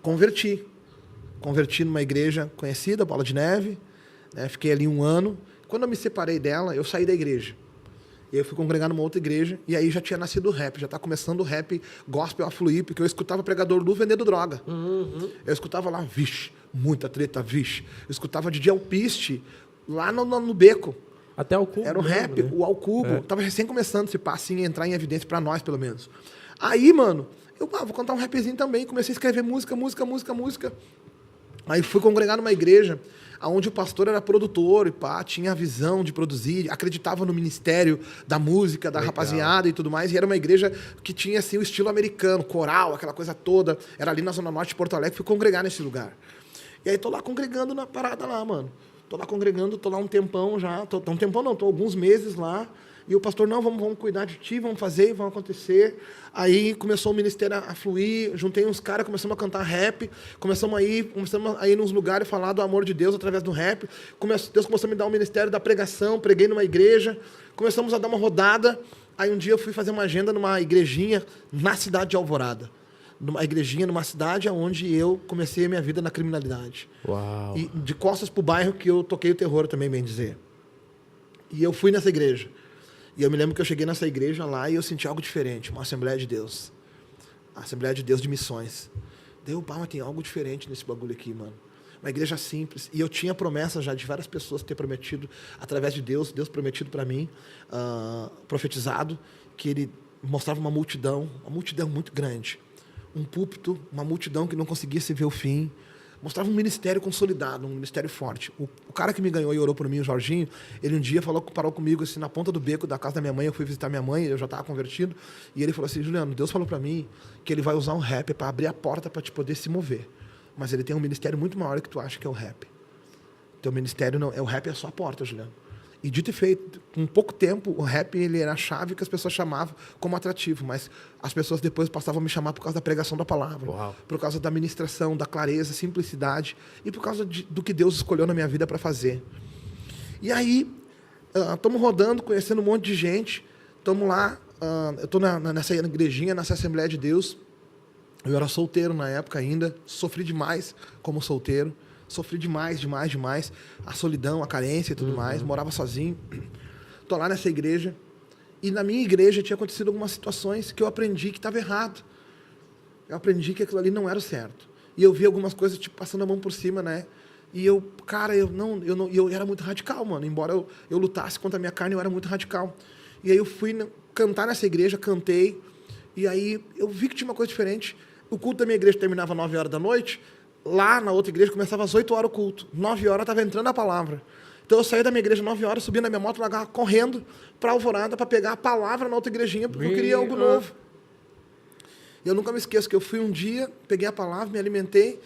converti. Converti numa igreja conhecida, Bola de Neve. Né? Fiquei ali 1 ano. Quando eu me separei dela, eu saí da igreja. E eu fui congregar numa outra igreja, e aí já tinha nascido o rap, já tá começando o rap gospel a fluir, porque eu escutava pregador Lu vendendo droga. Eu escutava lá, vixe, muita treta, vixe. Eu escutava DJ Alpiste lá no beco. Até o cubo. Era o rap, né? o Alcubo. Tava recém começando esse passo, assim, entrar em evidência pra nós, pelo menos. Aí, mano, eu vou cantar um rapzinho também, comecei a escrever música. Aí fui congregar numa igreja onde o pastor era produtor e tinha a visão de produzir, acreditava no ministério da música, da rapaziada e tudo mais, e era uma igreja que tinha assim o estilo americano, coral, aquela coisa toda, era ali na Zona Norte de Porto Alegre, fui congregar nesse lugar. E aí tô lá congregando na parada lá, mano. Tô lá congregando, tô lá um tempão já, tô alguns meses lá, e o pastor, não, vamos cuidar de ti, vamos fazer, vamos acontecer. Aí começou o ministério a fluir, juntei uns caras, começamos a cantar rap, começamos a ir nos lugares falar do amor de Deus através do rap. Deus começou a me dar um ministério da pregação, preguei numa igreja, começamos a dar uma rodada. Aí um dia eu fui fazer uma agenda numa igrejinha na cidade de Alvorada. Numa cidade onde eu comecei a minha vida na criminalidade. Uau. E de costas pro bairro que eu toquei o terror também, bem dizer. E eu fui nessa igreja. E eu me lembro que eu cheguei nessa igreja lá e eu senti algo diferente, uma Assembleia de Deus. A Assembleia de Deus de Missões. Daí mas tem algo diferente nesse bagulho aqui, mano. Uma igreja simples. E eu tinha promessa já de várias pessoas ter prometido, através de Deus prometido para mim, profetizado, que ele mostrava uma multidão muito grande. Um púlpito, uma multidão que não conseguia se ver o fim. Mostrava um ministério consolidado, um ministério forte. O cara que me ganhou e orou por mim, o Jorginho, ele um dia parou comigo assim, na ponta do beco da casa da minha mãe. Eu fui visitar minha mãe, eu já estava convertido. E ele falou assim, Juliano, Deus falou para mim que ele vai usar um rap para abrir a porta para te poder se mover. Mas ele tem um ministério muito maior que tu acha que é o rap. Teu ministério não, o rap é só a porta, Juliano. E dito e feito, com pouco tempo, o rap ele era a chave que as pessoas chamavam como atrativo, mas as pessoas depois passavam a me chamar por causa da pregação da palavra, por causa da ministração, da clareza, simplicidade e por causa do que Deus escolheu na minha vida para fazer. E aí, Estamos rodando, conhecendo um monte de gente. Estamos lá. Eu estou nessa igrejinha, nessa Assembleia de Deus. Eu era solteiro na época ainda. Sofri demais como solteiro. Sofri demais. A solidão, a carência e tudo mais. Morava sozinho. Estou lá nessa igreja. E na minha igreja tinha acontecido algumas situações que eu aprendi que estava errado. Eu aprendi que aquilo ali não era o certo. E eu vi algumas coisas, tipo, passando a mão por cima, né? E eu era muito radical, mano. Embora eu lutasse contra a minha carne, eu era muito radical. E aí eu fui cantar nessa igreja, cantei. E aí eu vi que tinha uma coisa diferente. O culto da minha igreja terminava às 9 horas da noite. Lá na outra igreja começava às 8 horas o culto. 9 horas estava entrando a palavra. Então eu saí da minha igreja às 9 horas, subi na minha moto, largava correndo para Alvorada para pegar a palavra na outra igrejinha, porque eu queria algo novo. E eu nunca me esqueço que eu fui um dia, peguei a palavra, me alimentei,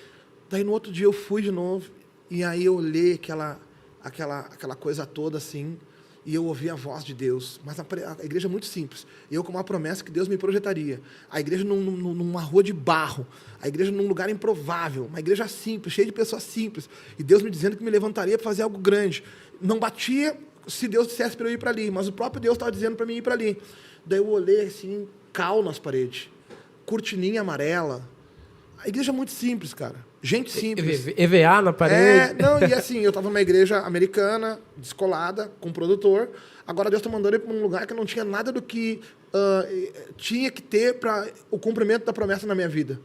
daí no outro dia eu fui de novo, e aí eu olhei aquela coisa toda assim, e eu ouvi a voz de Deus. Mas a igreja é muito simples. Eu com uma promessa que Deus me projetaria. A igreja numa rua de barro. A igreja num lugar improvável. Uma igreja simples, cheia de pessoas simples. E Deus me dizendo que me levantaria para fazer algo grande. Não batia se Deus dissesse para eu ir para ali, mas o próprio Deus estava dizendo para mim ir para ali. Daí eu olhei assim, cal nas paredes. Cortininha amarela. A igreja é muito simples, cara. Gente simples. EVA na parede. E assim, eu estava numa igreja americana, descolada, com um produtor. Agora Deus está mandando eu para um lugar que não tinha nada do que tinha que ter para o cumprimento da promessa na minha vida.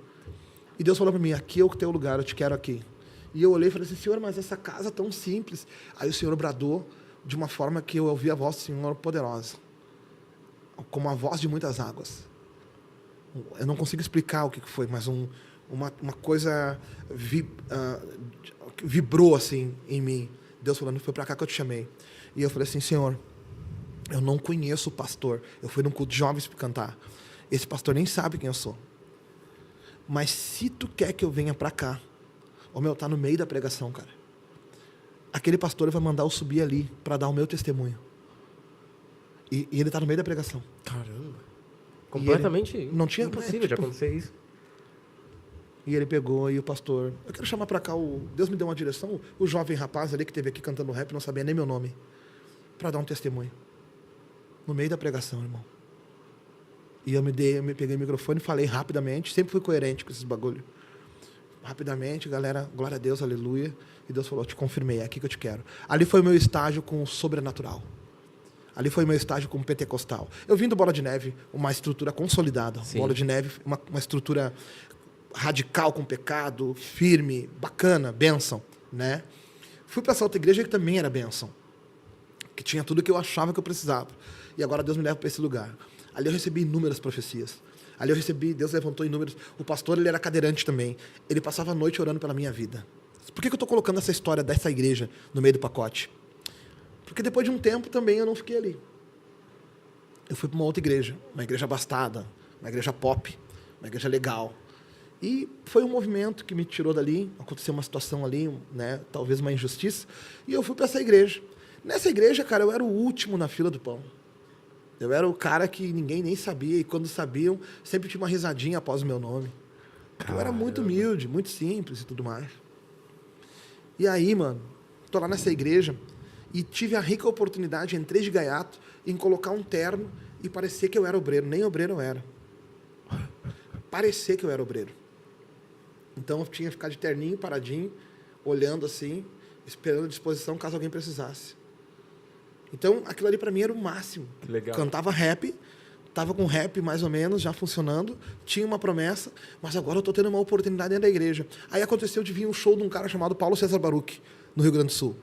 E Deus falou para mim, aqui é o teu lugar, eu te quero aqui. E eu olhei e falei assim, Senhor, mas essa casa é tão simples. Aí o Senhor bradou de uma forma que eu ouvi a voz do Senhor poderosa. Como a voz de muitas águas. Eu não consigo explicar o que foi, mas uma coisa vibrou assim em mim. Deus falando, foi para cá que eu te chamei. E eu falei assim, Senhor, eu não conheço o pastor. Eu fui num culto de jovens para cantar. Esse pastor nem sabe quem eu sou. Mas se tu quer que eu venha para cá, tá no meio da pregação, cara. Aquele pastor vai mandar eu subir ali para dar o meu testemunho. E ele tá no meio da pregação. Caramba. Completamente não tinha impossível de acontecer isso. E ele pegou e o pastor... Eu quero chamar para cá Deus me deu uma direção. O jovem rapaz ali que esteve aqui cantando rap, não sabia nem meu nome. Para dar um testemunho. No meio da pregação, irmão. E eu peguei o microfone e falei rapidamente. Sempre fui coerente com esses bagulho. Rapidamente, galera, glória a Deus, aleluia. E Deus falou, eu te confirmei, é aqui que eu te quero. Ali foi o meu estágio com o sobrenatural. Ali foi o meu estágio como pentecostal. Eu vim do Bola de Neve, uma estrutura consolidada. Sim. Bola de Neve, uma estrutura radical com pecado, firme, bacana, bênção, né? Fui para essa outra igreja que também era bênção. Que tinha tudo que eu achava que eu precisava. E agora Deus me leva para esse lugar. Ali eu recebi inúmeras profecias. Ali eu recebi, Deus levantou inúmeros. O pastor, ele era cadeirante também. Ele passava a noite orando pela minha vida. Por que eu estou colocando essa história dessa igreja no meio do pacote? Porque depois de um tempo também eu não fiquei ali. Eu fui para uma outra igreja, uma igreja abastada, uma igreja pop, uma igreja legal. E foi um movimento que me tirou dali, aconteceu uma situação ali, né, talvez uma injustiça, e eu fui para essa igreja. Nessa igreja, cara, eu era o último na fila do pão. Eu era o cara que ninguém nem sabia, e quando sabiam, sempre tinha uma risadinha após o meu nome. Eu era muito humilde, muito simples e tudo mais. E aí, mano, tô lá nessa igreja, e tive a rica oportunidade, entrei de gaiato, em colocar um terno e parecer que eu era obreiro. Nem obreiro eu era. Parecer que eu era obreiro. Então eu tinha que ficar de terninho, paradinho, olhando assim, esperando a disposição caso alguém precisasse. Então aquilo ali para mim era o máximo. Que legal. Cantava rap, estava com rap mais ou menos, já funcionando, tinha uma promessa, mas agora eu estou tendo uma oportunidade dentro da igreja. Aí aconteceu de vir um show de um cara chamado Paulo César Baruch, no Rio Grande do Sul.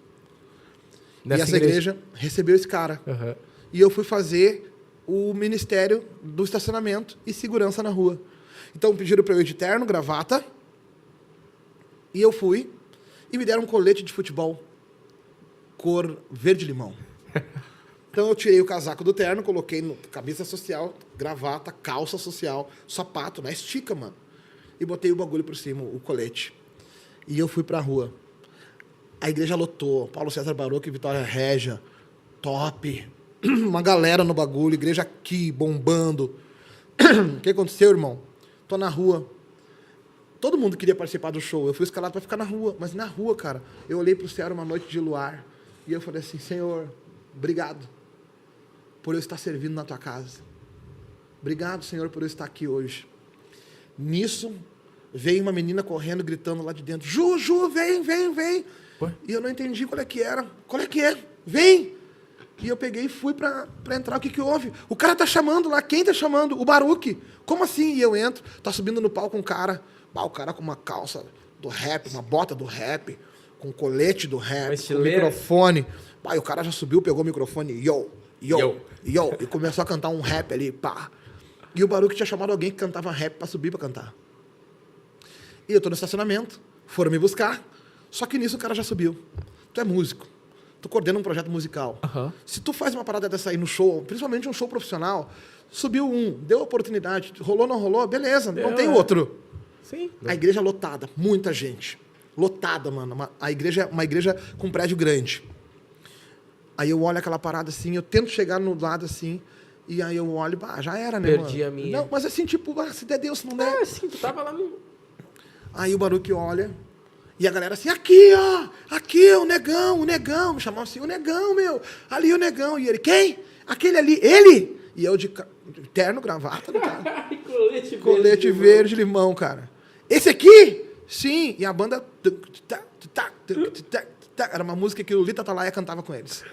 E essa igreja recebeu esse cara. Uhum. E eu fui fazer o ministério do estacionamento e segurança na rua. Então pediram para eu ir de terno, gravata. E eu fui. E me deram um colete de futebol. Cor verde-limão. Então eu tirei o casaco do terno, coloquei no camisa social, gravata, calça social, sapato, na estica, mano. E botei o bagulho por cima, o colete. E eu fui pra rua. A igreja lotou, Paulo César Baruch, Vitória Régia, top. Uma galera no bagulho, igreja aqui, bombando. O que aconteceu, irmão? Tô na rua. Todo mundo queria participar do show. Eu fui escalado para ficar na rua. Mas na rua, cara, eu olhei pro céu, uma noite de luar. E eu falei assim, Senhor, obrigado por eu estar servindo na tua casa. Obrigado, Senhor, por eu estar aqui hoje. Nisso, veio uma menina correndo, gritando lá de dentro, Ju, vem. Ué? E eu não entendi qual é que era. Qual é que é? Vem! E eu peguei e fui pra entrar. O que que houve? O cara tá chamando lá. Quem tá chamando? O Baruque. Como assim? E eu entro. Tá subindo no palco um cara. O cara com uma calça do rap, uma bota do rap, com colete do rap, com microfone. E o cara já subiu, pegou o microfone. Yo. E começou a cantar um rap ali. Pá. E o Baruque tinha chamado alguém que cantava rap pra subir pra cantar. E eu tô no estacionamento. Foram me buscar. Só que nisso o cara já subiu. Tu é músico. Tu coordena um projeto musical. Uhum. Se tu faz uma parada dessa aí no show, principalmente um show profissional, subiu deu oportunidade, rolou, não rolou, beleza, não tem outro. Sim. A igreja lotada, muita gente. Lotada, mano. Uma igreja com prédio grande. Aí eu olho aquela parada assim, eu tento chegar no lado assim, e aí eu olho, já era, né, Perdi mano? a minha. Não, mas assim, tipo, se der Deus, se não der. Sim, tu tava lá no... Aí o Baruque olha, e a galera assim, aqui, o negão, me chamavam assim, o negão, meu, ali o negão. E ele, quem? Aquele ali, ele? E eu de terno, gravata, no cara. Colete verde, limão, cara. Esse aqui? Sim. E a banda... Era uma música que o Lita Atalaia cantava com eles.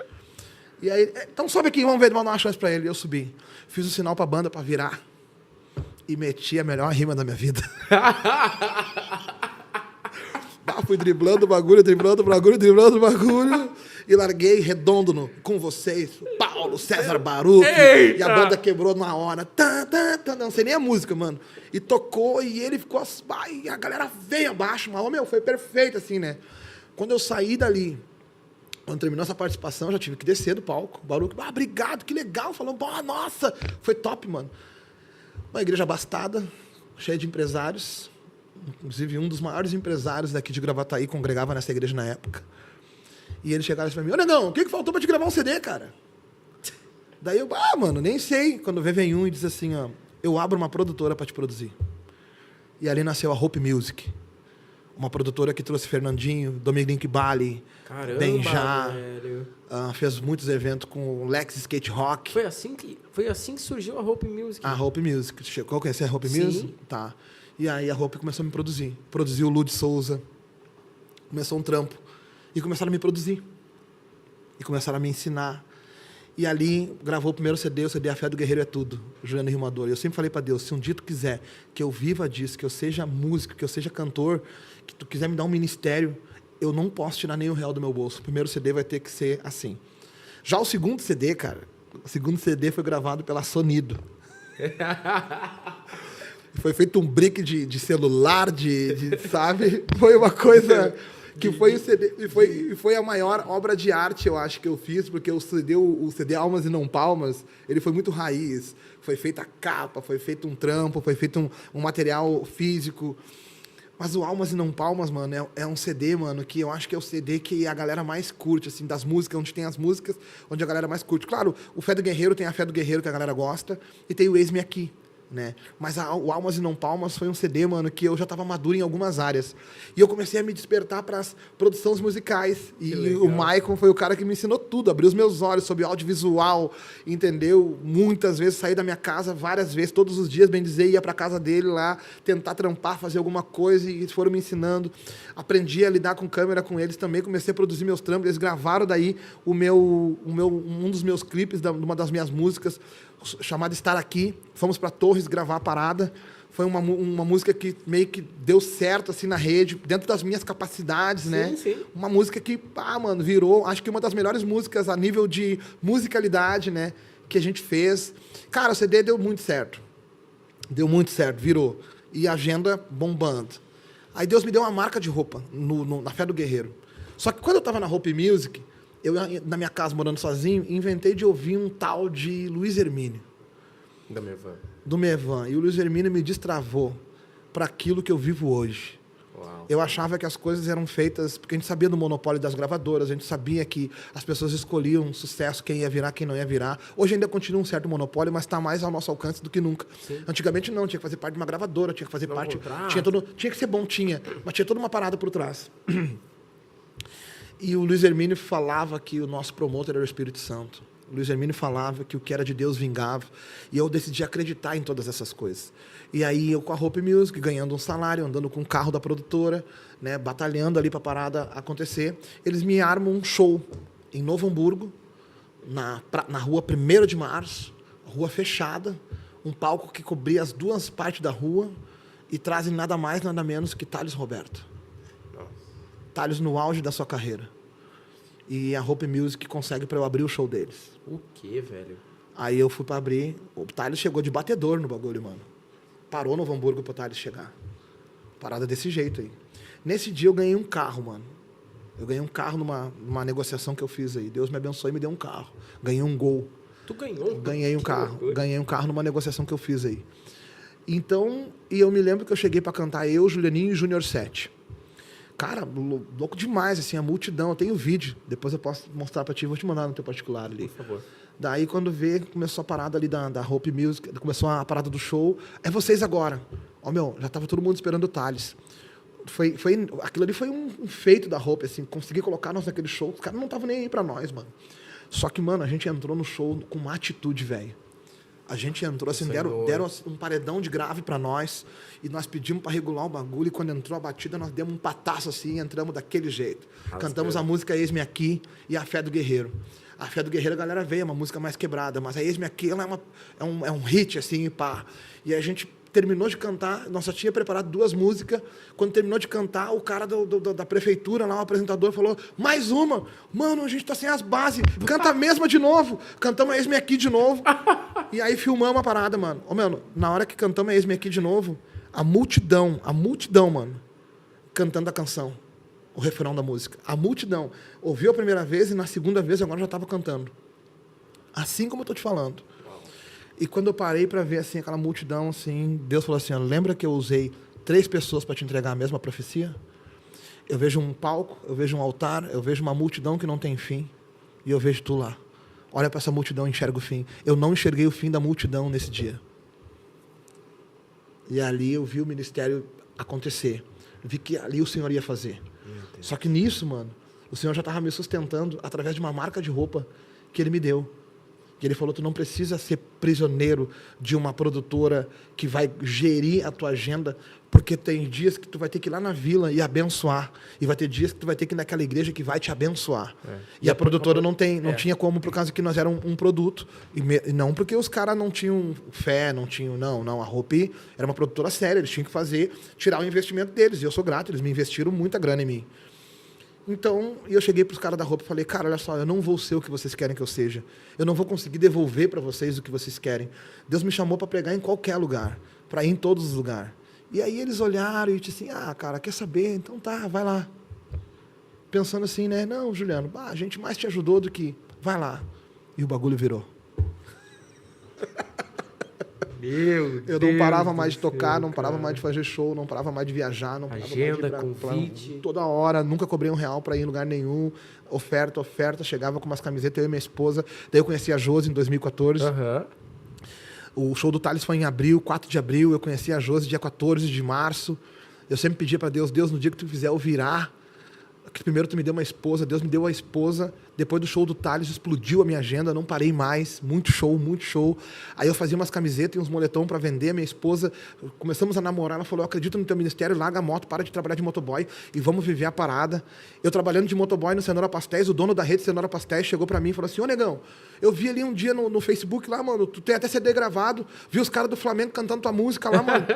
E aí, então sobe aqui, vamos ver, mandar uma chance pra ele. E eu subi. Fiz o sinal pra banda pra virar. E meti a melhor rima da minha vida. Fui driblando o bagulho. E larguei redondo com vocês. Paulo César Baruque. Eita! E a banda quebrou na hora. Não sei nem a música, mano. E tocou, e ele ficou... E a galera veio abaixo. Mas, foi perfeito, assim, né? Quando eu saí dali, quando terminou essa participação, eu já tive que descer do palco. O Baruque, obrigado, que legal. Falou, nossa, foi top, mano. Uma igreja abastada, cheia de empresários. Inclusive, um dos maiores empresários daqui de Gravataí congregava nessa igreja na época. E eles chegaram assim pra mim, negão, o que faltou pra te gravar um CD, cara? Daí eu, mano, nem sei. Quando vem um e diz assim, eu abro uma produtora pra te produzir. E ali nasceu a Hope Music. Uma produtora que trouxe Fernandinho, Dominique Bali, Benjá. Fez muitos eventos com o Lex Skate Rock. Foi assim que surgiu a Hope Music. A Hope Music. Chegou a conhecer a Hope Music? Tá. E aí a Hope começou a me produzir. Produziu o Lud Souza. Começou um trampo. E começaram a me produzir. E começaram a me ensinar. E ali gravou o primeiro CD, o CD A Fé do Guerreiro é Tudo, Juliano Rimador. E eu sempre falei para Deus, se um dia tu quiser que eu viva disso, que eu seja músico, que eu seja cantor, que tu quiser me dar um ministério, eu não posso tirar nem R$1 do meu bolso. O primeiro CD vai ter que ser assim. Já o segundo CD, cara, foi gravado pela Sonido. Foi feito um brick de celular, sabe? Foi uma coisa... que foi o CD, e foi a maior obra de arte, eu acho, que eu fiz, porque o CD Almas e Não Palmas, ele foi muito raiz. Foi feita a capa, foi feito um trampo, foi feito um material físico. Mas o Almas e Não Palmas, mano, é um CD, mano, que eu acho que é o CD que a galera mais curte, assim, das músicas, onde tem as músicas, onde a galera mais curte. Claro, o Fé do Guerreiro tem a Fé do Guerreiro, que a galera gosta, e tem o Eis-me Aqui, né? Mas o Almas e Não Palmas foi um CD, mano, que eu já estava maduro em algumas áreas. E eu comecei a me despertar para as produções musicais. E o Maicon foi o cara que me ensinou tudo, abriu os meus olhos sobre audiovisual, entendeu? Muitas vezes saí da minha casa, várias vezes, todos os dias, bem dizer, ia para casa dele lá, tentar trampar, fazer alguma coisa, e eles foram me ensinando. Aprendi a lidar com câmera com eles também, comecei a produzir meus trampos. Eles gravaram daí um dos meus clipes, uma das minhas músicas, chamada Estar Aqui. Fomos para Torres gravar a parada. Foi uma música que meio que deu certo assim na rede, dentro das minhas capacidades, sim, né? Sim. Uma música que, mano, virou, acho que uma das melhores músicas a nível de musicalidade, né? Que a gente fez. Cara, o CD deu muito certo. Deu muito certo, virou. E a agenda bombando. Aí Deus me deu uma marca de roupa na Fé do Guerreiro. Só que quando eu tava na Hope Music, eu, na minha casa, morando sozinho, inventei de ouvir um tal de Luiz Hermínio. Do Mevan. E o Luiz Hermínio me destravou para aquilo que eu vivo hoje. Uau. Eu achava que as coisas eram feitas... Porque a gente sabia do monopólio das gravadoras, a gente sabia que as pessoas escolhiam sucesso, quem ia virar, quem não ia virar. Hoje ainda continua um certo monopólio, mas está mais ao nosso alcance do que nunca. Sim. Antigamente não, tinha que fazer parte de uma gravadora, tinha que fazer parte... Tinha que ser bom, mas tinha toda uma parada por trás. E o Luiz Hermínio falava que o nosso promotor era o Espírito Santo. O Luiz Hermínio falava que o que era de Deus vingava. E eu decidi acreditar em todas essas coisas. E aí eu com a Hope Music, ganhando um salário, andando com o carro da produtora, né, batalhando ali para a parada acontecer, eles me armam um show em Novo Hamburgo, na rua 1º de Março, rua fechada, um palco que cobria as duas partes da rua, e trazem nada mais, nada menos que Thales Roberto. Thales no auge da sua carreira. E a Hope Music consegue para eu abrir o show deles. O quê, velho? Aí eu fui para abrir, o Thales chegou de batedor no bagulho, mano. Parou Novo Hamburgo pro Thales chegar. Parada desse jeito aí. Nesse dia eu ganhei um carro, mano. Eu ganhei um carro numa negociação que eu fiz aí. Deus me abençoou e me deu um carro. Ganhei um Gol. Tu ganhou? Ganhei um Que carro. loucura. Ganhei um carro numa negociação que eu fiz aí. Então, e eu me lembro que eu cheguei para cantar eu, Julianinho e Júnior 7. Cara, louco demais, assim, a multidão. Eu tenho vídeo. Depois eu posso mostrar para ti. Vou te mandar no teu particular ali. Por favor. Daí, quando vê, começou a parada ali da Hope Music, começou a parada do show. É vocês agora. Ó, meu, já tava todo mundo esperando o Thales. Aquilo ali foi um feito da Hope, assim, conseguir colocar nós naquele show. Os caras não estavam nem aí pra nós, mano. Só que, mano, a gente entrou no show com uma atitude, velho. A gente entrou, assim, deram um paredão de grave pra nós, e nós pedimos pra regular o bagulho, e quando entrou a batida, nós demos um pataço, assim, e entramos daquele jeito. Cantamos a música Eis-me Aqui e a Fé do Guerreiro. A Fé do Guerreiro, a galera veio, é uma música mais quebrada, mas a Eis-me Aqui, ela é um hit, assim, pá. E a gente terminou de cantar, nós só tinha preparado 2 músicas, quando terminou de cantar, o cara da prefeitura, lá, o apresentador, falou, mais uma, mano, a gente tá sem as bases, canta a mesma de novo, cantamos a Eis-me Aqui de novo, e aí filmamos a parada, mano. Ô, mano, na hora que cantamos a Eis-me Aqui de novo, a multidão, mano, cantando a canção, o refrão da música, a multidão, ouviu a primeira vez e na segunda vez agora já estava cantando, assim como eu tô te falando. E quando eu parei para ver assim aquela multidão, assim, Deus falou assim: lembra que eu usei 3 pessoas para te entregar a mesma profecia? Eu vejo um palco, eu vejo um altar, eu vejo uma multidão que não tem fim, e eu vejo tu lá. Olha para essa multidão e enxerga o fim. Eu não enxerguei o fim da multidão nesse dia. E ali eu vi o ministério acontecer. Vi que ali o Senhor ia fazer. Só que nisso, mano, o Senhor já estava me sustentando através de uma marca de roupa que Ele me deu. E Ele falou, tu não precisa ser prisioneiro de uma produtora que vai gerir a tua agenda, porque tem dias que tu vai ter que ir lá na vila e abençoar, e vai ter dias que tu vai ter que ir naquela igreja que vai te abençoar. E a produtora não tinha como, por causa que nós éramos um produto, e não porque os caras não tinham fé, não, a Hope era uma produtora séria, eles tinham que tirar o investimento deles, e eu sou grato, eles me investiram muita grana em mim. Então, eu cheguei para os caras da Hope e falei, cara, olha só, eu não vou ser o que vocês querem que eu seja. Eu não vou conseguir devolver para vocês o que vocês querem. Deus me chamou para pregar em qualquer lugar, para ir em todos os lugares. E aí eles olharam e disseram assim, cara, quer saber? Então tá, vai lá. Pensando assim, né? Não, Juliano, a gente mais te ajudou do que... Vai lá. E o bagulho virou. Eu não parava mais de tocar, não parava mais de fazer show, não parava mais de viajar, não parava agenda, mais de convite. Toda hora, nunca cobrei R$1 para ir em lugar nenhum. Oferta, chegava com umas camisetas, eu e minha esposa. Daí eu conheci a Josi em 2014. O show do Thales foi em abril, 4 de abril. Eu conheci a Josi dia 14 de março. Eu sempre pedia para Deus, no dia que tu fizer eu virar, que primeiro tu me deu uma esposa, Deus me deu a esposa. Depois do show do Thales, explodiu a minha agenda, não parei mais, muito show. Aí eu fazia umas camisetas e uns moletom para vender. Minha esposa, começamos a namorar, ela falou, eu acredito no teu ministério, larga a moto, para de trabalhar de motoboy e vamos viver a parada. Eu trabalhando de motoboy no Cenoura Pastéis, o dono da rede Cenoura Pastéis chegou para mim e falou assim, ô negão, eu vi ali um dia no Facebook lá, mano, tu tem até CD gravado, vi os caras do Flamengo cantando tua música lá, mano.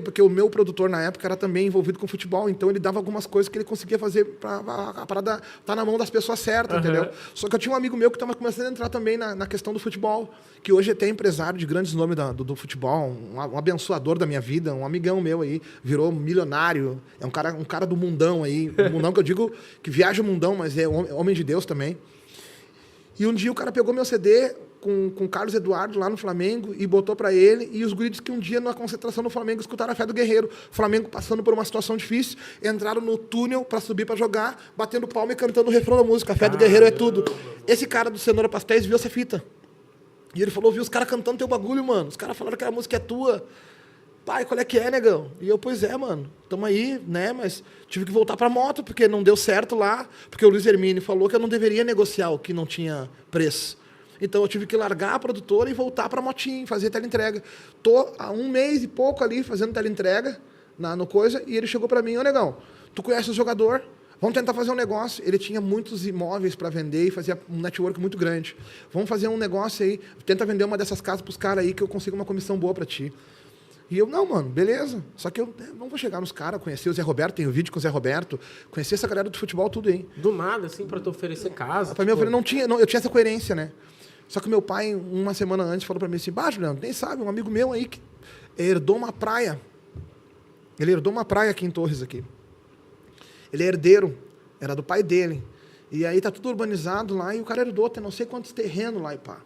Porque o meu produtor na época era também envolvido com futebol, então ele dava algumas coisas que ele conseguia fazer para a parada tá na mão das pessoas certas, entendeu? Só que eu tinha um amigo meu que estava começando a entrar também na questão do futebol, que hoje é até empresário de grandes nomes do futebol, um abençoador da minha vida, um amigão meu aí, virou milionário, é um cara do mundão aí, um mundão que eu digo que viaja o mundão, mas é homem de Deus também. E um dia o cara pegou meu CD com o Carlos Eduardo lá no Flamengo e botou para ele, e os guris que um dia na concentração no Flamengo escutaram a Fé do Guerreiro, o Flamengo passando por uma situação difícil, entraram no túnel para subir para jogar, batendo palma e cantando o refrão da música, a Fé do Guerreiro é tudo. Esse cara do Cenoura Pastéis viu essa fita. E ele falou, viu os caras cantando teu bagulho, mano. Os caras falaram que a música é tua. pai, qual é que é, negão? E eu, pois é, mano, tamo aí, né? Mas tive que voltar pra moto, porque não deu certo lá, porque o Luiz Hermínio falou que eu não deveria negociar o que não tinha preço. Então eu tive que largar a produtora e voltar pra motinho, fazer teleentrega. Tô há 1 mês e pouco ali fazendo teleentrega no coisa, e ele chegou pra mim, ô negão, tu conhece o jogador? Vamos tentar fazer um negócio. Ele tinha muitos imóveis para vender e fazia um network muito grande. Vamos fazer um negócio aí, tenta vender uma dessas casas pros caras aí que eu consigo uma comissão boa para ti. E eu, não, mano, beleza. Só que eu não vou chegar nos caras, conhecer o Zé Roberto, tem o vídeo com o Zé Roberto, conhecer essa galera do futebol, tudo aí. Do nada, assim, pra tu oferecer casa. Pra mim, eu tinha essa coerência, né? Só que meu pai, uma semana antes, falou pra mim assim, Juliano, nem sabe, um amigo meu aí que herdou uma praia. Ele herdou uma praia aqui em Torres, aqui. Ele é herdeiro, era do pai dele. E aí tá tudo urbanizado lá, e o cara herdou, tem não sei quantos terrenos lá e pá.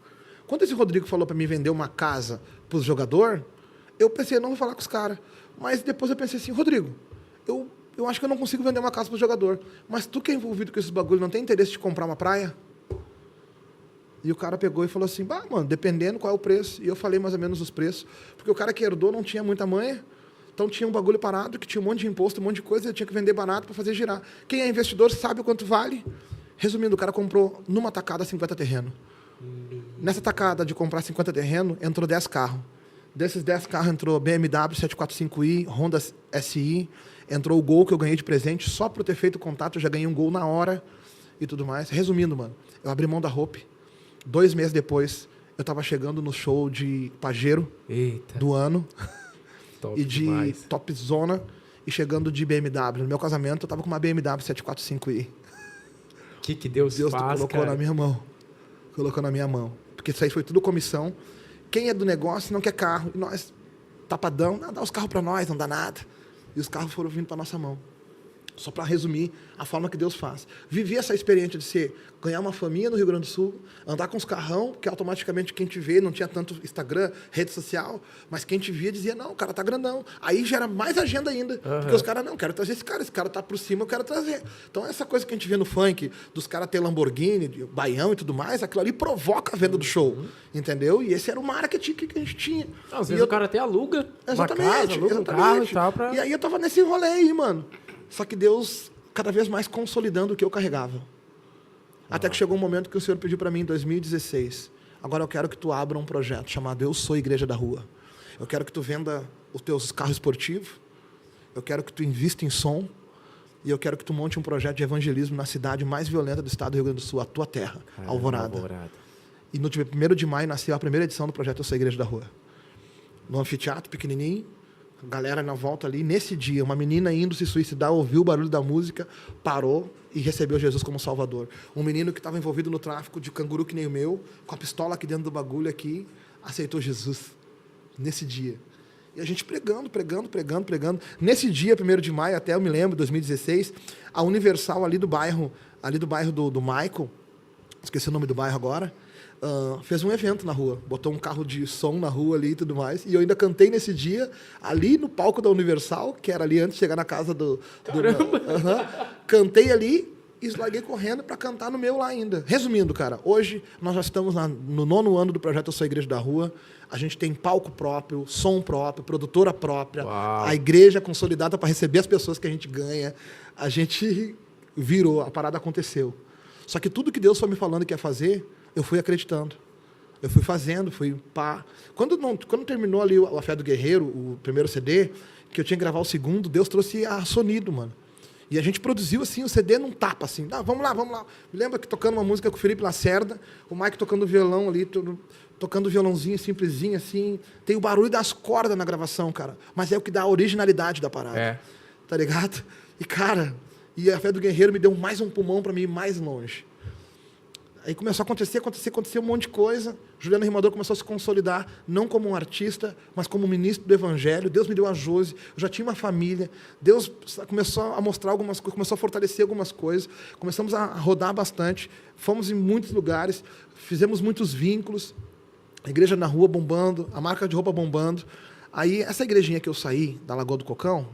Quando esse Rodrigo falou pra mim vender uma casa pros jogadores, eu pensei, não vou falar com os caras. Mas depois eu pensei assim, Rodrigo, eu acho que eu não consigo vender uma casa pro jogador. Mas tu que é envolvido com esses bagulhos, não tem interesse de comprar uma praia? E o cara pegou e falou assim, mano, dependendo qual é o preço. E eu falei mais ou menos os preços. Porque o cara que herdou não tinha muita manha. Então tinha um bagulho parado, que tinha um monte de imposto, um monte de coisa, ele tinha que vender barato para fazer girar. Quem é investidor sabe o quanto vale. Resumindo, o cara comprou numa tacada 50 terrenos. Nessa tacada de comprar 50 terrenos, entrou 10 carros. Desses 10 carros entrou BMW 745i, Honda SI, entrou o Gol que eu ganhei de presente, só por ter feito contato, eu já ganhei um Gol na hora e tudo mais. Resumindo, mano, eu abri mão da Hope. 2 meses depois, eu estava chegando no show de Pajero do ano. Top e de demais. Topzona e chegando de BMW. No meu casamento, eu tava com uma BMW 745i. O que Deus faz, colocou cara? na minha mão. Colocou na minha mão. Porque isso aí foi tudo comissão. Quem é do negócio não quer carro. E nós, tapadão, dá os carros para nós, não dá nada. E os carros foram vindo para nossa mão. Só para resumir a forma que Deus faz. Vivi essa experiência de ganhar uma família no Rio Grande do Sul, andar com os carrão, que automaticamente quem te vê, não tinha tanto Instagram, rede social, mas quem te via dizia, não, o cara tá grandão. Aí gera mais agenda ainda, porque os caras, não, quero trazer esse cara tá por cima, eu quero trazer. Então essa coisa que a gente vê no funk, dos caras ter Lamborghini, Baião e tudo mais, aquilo ali provoca a venda do show, entendeu? E esse era o marketing que a gente tinha. Às vezes o cara até aluga uma casa, aluga um carro e tal. E aí eu tava nesse rolê aí, mano. Só que Deus, cada vez mais consolidando o que eu carregava. Até que chegou um momento que o Senhor pediu para mim em 2016. Agora eu quero que tu abra um projeto chamado Eu Sou Igreja da Rua. Eu quero que tu venda os teus carros esportivos. Eu quero que tu invista em som. E eu quero que tu monte um projeto de evangelismo na cidade mais violenta do estado do Rio Grande do Sul, a tua terra, Alvorada. E no dia 1º de maio nasceu a primeira edição do projeto Eu Sou Igreja da Rua. No anfiteatro pequenininho. Galera na volta ali, nesse dia, uma menina indo se suicidar, ouviu o barulho da música, parou e recebeu Jesus como Salvador. Um menino que estava envolvido no tráfico de canguru que nem o meu, com a pistola aqui dentro do bagulho aqui, aceitou Jesus nesse dia. E a gente pregando. Nesse dia, 1º de maio, até eu me lembro, 2016, a Universal ali do bairro do Michael, esqueci o nome do bairro agora, fez um evento na rua, botou um carro de som na rua ali e tudo mais, e eu ainda cantei nesse dia, ali no palco da Universal, que era ali antes de chegar na casa do cantei ali e larguei correndo para cantar no meu lá ainda. Resumindo, cara, hoje nós já estamos no 9º ano do projeto Eu Sou Igreja da Rua, a gente tem palco próprio, som próprio, produtora própria, a igreja consolidada para receber as pessoas que a gente ganha, a gente virou, a parada aconteceu. Só que tudo que Deus foi me falando que ia fazer, eu fui acreditando. Eu fui fazendo, fui pá. Quando terminou ali A Fé do Guerreiro, o primeiro CD, que eu tinha que gravar o segundo, Deus trouxe a Sonido, mano. E a gente produziu assim o CD num tapa, assim. Vamos lá. Me lembro que tocando uma música com o Felipe Lacerda, o Mike tocando violão ali, tocando violãozinho simplesinho, assim. Tem o barulho das cordas na gravação, cara. Mas é o que dá a originalidade da parada. Tá ligado? E, cara, A Fé do Guerreiro me deu mais um pulmão para mim ir mais longe. Aí começou a acontecer um monte de coisa. Juliano Rimador começou a se consolidar, não como um artista, mas como ministro do Evangelho. Deus me deu a Josi, eu já tinha uma família. Deus começou a mostrar algumas coisas, começou a fortalecer algumas coisas. Começamos a rodar bastante, fomos em muitos lugares, fizemos muitos vínculos. A igreja na rua bombando, a marca de roupa bombando. Aí, essa igrejinha que eu saí, da Lagoa do Cocão,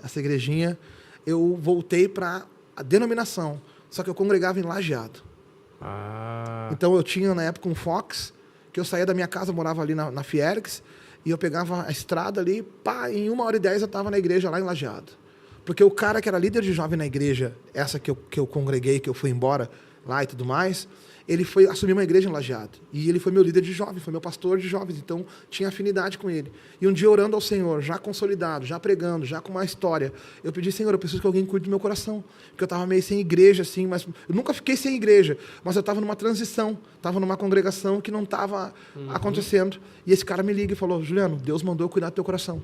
essa igrejinha, eu voltei para a denominação, só que eu congregava em Lajeado. Então eu tinha na época um Fox, que eu saía da minha casa, morava ali na Fiergs, E eu pegava a estrada ali, pá, em 1h10 eu estava na igreja lá em Lajeado. Porque o cara que era líder de jovem na igreja, essa que eu congreguei, que eu fui embora lá e tudo mais, ele foi assumir uma igreja em Lajeado. E ele foi meu líder de jovens, foi meu pastor de jovens, então tinha afinidade com ele. E um dia orando ao Senhor, já consolidado, já pregando, já com uma história, eu pedi, Senhor, eu preciso que alguém cuide do meu coração. Porque eu estava meio sem igreja, assim, mas eu nunca fiquei sem igreja, mas eu estava numa transição, estava numa congregação que não estava acontecendo. E esse cara me liga e falou, Juliano, Deus mandou eu cuidar do teu coração.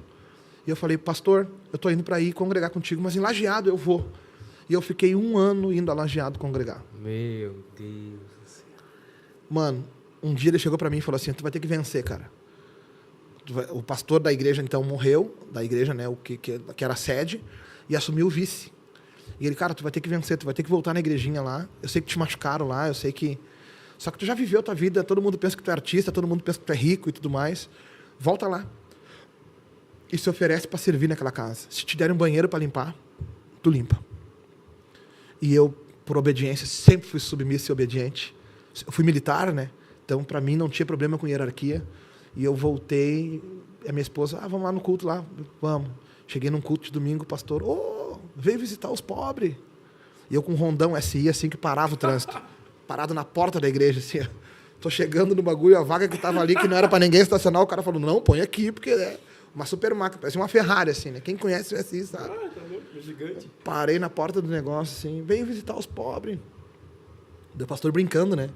E eu falei, pastor, eu estou indo para ir congregar contigo, mas em Lajeado eu vou. E eu fiquei 1 ano indo a Lajeado congregar. Meu Deus. Mano, um dia ele chegou para mim e falou assim, tu vai ter que vencer, cara. O pastor da igreja, então, morreu, da igreja, né, que era a sede, e assumiu o vice. E ele, cara, tu vai ter que vencer, tu vai ter que voltar na igrejinha lá. Eu sei que te machucaram lá, eu sei que... Só que tu já viveu a tua vida, todo mundo pensa que tu é artista, todo mundo pensa que tu é rico e tudo mais. Volta lá. E se oferece para servir naquela casa. Se te derem um banheiro para limpar, tu limpa. E eu, por obediência, sempre fui submisso e obediente. Eu fui militar, né? Então, para mim, não tinha problema com hierarquia. E eu voltei, e a minha esposa, vamos lá no culto lá. Vamos. Cheguei num culto de domingo, o pastor, veio visitar os pobres. E eu com um rondão SI, assim, que parava o trânsito. Parado na porta da igreja, assim. Tô chegando no bagulho, a vaga que tava ali, que não era para ninguém estacionar, o cara falou, não, põe aqui, porque é uma super máquina, parece uma Ferrari, assim, né? Quem conhece o SI, sabe? Tá louco, é gigante. Parei na porta do negócio, assim, veio visitar os pobres. Daí o pastor brincando, né?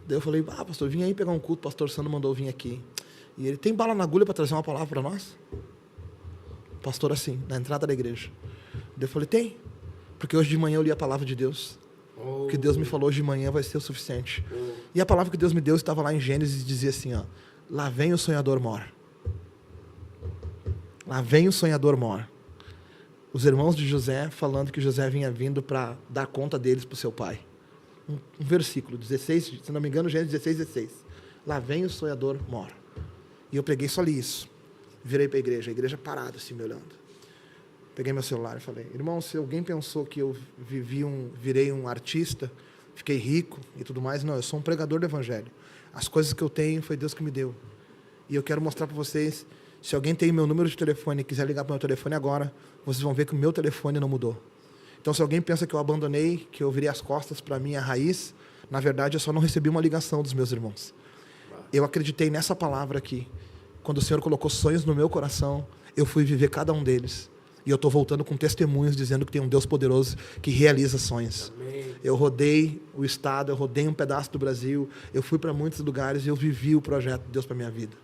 Daí eu falei, pastor, vim aí pegar um culto, o pastor Sandro mandou vir aqui. E ele, tem bala na agulha para trazer uma palavra para nós? Pastor, assim, na entrada da igreja. Daí eu falei, tem. Porque hoje de manhã eu li a palavra de Deus. O que Deus me falou hoje de manhã vai ser o suficiente. E a palavra que Deus me deu estava lá em Gênesis e dizia assim, lá vem o sonhador mor. Lá vem o sonhador mor. Os irmãos de José falando que José vinha vindo para dar conta deles para o seu pai. Um versículo, 16, se não me engano, Gênesis 16. Lá vem o sonhador mor. E eu preguei, só li isso. Virei para a igreja parada, assim, me olhando. Peguei meu celular e falei, irmão, se alguém pensou que eu virei um artista, fiquei rico e tudo mais, não, eu sou um pregador do evangelho. As coisas que eu tenho foi Deus que me deu. E eu quero mostrar para vocês, se alguém tem meu número de telefone e quiser ligar para o meu telefone agora, vocês vão ver que o meu telefone não mudou. Então, se alguém pensa que eu abandonei, que eu virei as costas para a minha raiz, na verdade, eu só não recebi uma ligação dos meus irmãos. Eu acreditei nessa palavra aqui. Quando o Senhor colocou sonhos no meu coração, eu fui viver cada um deles. E eu estou voltando com testemunhos dizendo que tem um Deus poderoso que realiza sonhos. Amém. Eu rodei o estado, eu rodei um pedaço do Brasil, eu fui para muitos lugares e eu vivi o projeto de Deus para a minha vida.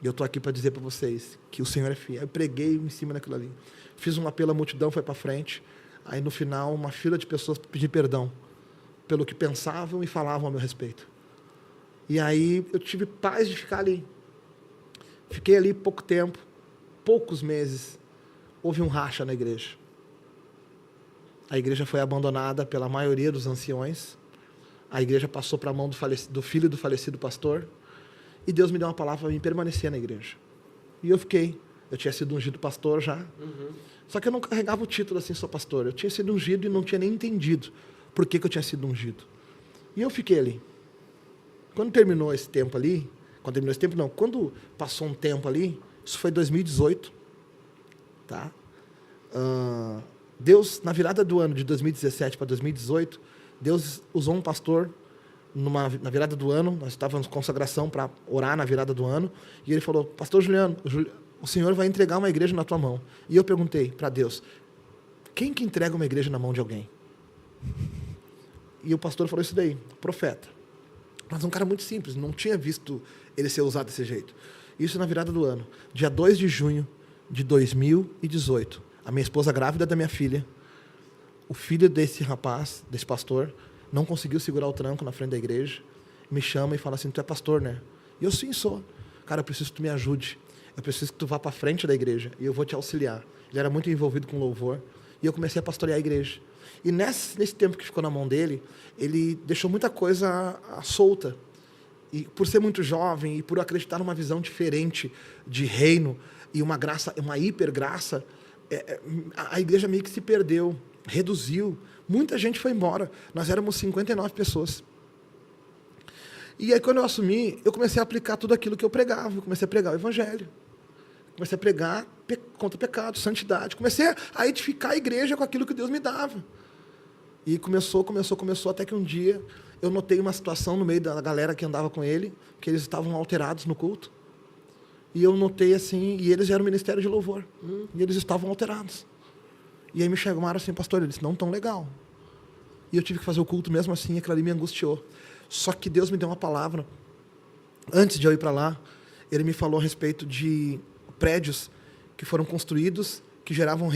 E eu estou aqui para dizer para vocês que o Senhor é fiel. Eu preguei em cima daquilo ali. Fiz um apelo à multidão, foi para frente. Aí, no final, uma fila de pessoas pediu perdão pelo que pensavam e falavam a meu respeito. E aí, eu tive paz de ficar ali. Fiquei ali pouco tempo, poucos meses. Houve um racha na igreja. A igreja foi abandonada pela maioria dos anciões. A igreja passou para a mão do filho do falecido pastor. E Deus me deu uma palavra para mim permanecer na igreja. E eu fiquei. Eu tinha sido ungido pastor já. Só que eu não carregava o título assim, sou pastor. Eu tinha sido ungido e não tinha nem entendido por que eu tinha sido ungido. E eu fiquei ali. Quando terminou esse tempo ali, quando passou um tempo ali, isso foi 2018, tá? Deus, na virada do ano de 2017 para 2018, Deus usou um pastor na virada do ano, nós estávamos em consagração para orar na virada do ano, e ele falou, pastor Juliano, o Senhor vai entregar uma igreja na tua mão. E eu perguntei para Deus, quem que entrega uma igreja na mão de alguém? E o pastor falou isso daí, profeta. Mas um cara muito simples, não tinha visto ele ser usado desse jeito. Isso na virada do ano. Dia 2 de junho de 2018, a minha esposa grávida da minha filha, o filho desse rapaz, desse pastor, não conseguiu segurar o tranco na frente da igreja, me chama e fala assim, tu é pastor, né? E eu, sim, sou. Cara, eu preciso que tu me ajude. Eu preciso que tu vá para frente da igreja e eu vou te auxiliar. Ele era muito envolvido com louvor e eu comecei a pastorear a igreja. E nesse tempo que ficou na mão dele, ele deixou muita coisa solta. E por ser muito jovem e por acreditar numa visão diferente de reino e uma graça, uma hipergraça, a igreja meio que se perdeu, reduziu. Muita gente foi embora. Nós éramos 59 pessoas. E aí, quando eu assumi, eu comecei a aplicar tudo aquilo que eu pregava. Eu comecei a pregar o evangelho. Comecei a pregar contra o pecado, santidade. Comecei a edificar a igreja com aquilo que Deus me dava. E começou, até que um dia eu notei uma situação no meio da galera que andava com ele, que eles estavam alterados no culto. E eu notei assim, e eles eram ministério de louvor. E eles estavam alterados. E aí me chamaram assim, pastor, eles não estão legal. E eu tive que fazer o culto mesmo assim, e aquilo ali me angustiou. Só que Deus me deu uma palavra. Antes de eu ir para lá, ele me falou a respeito de prédios que foram construídos, que geravam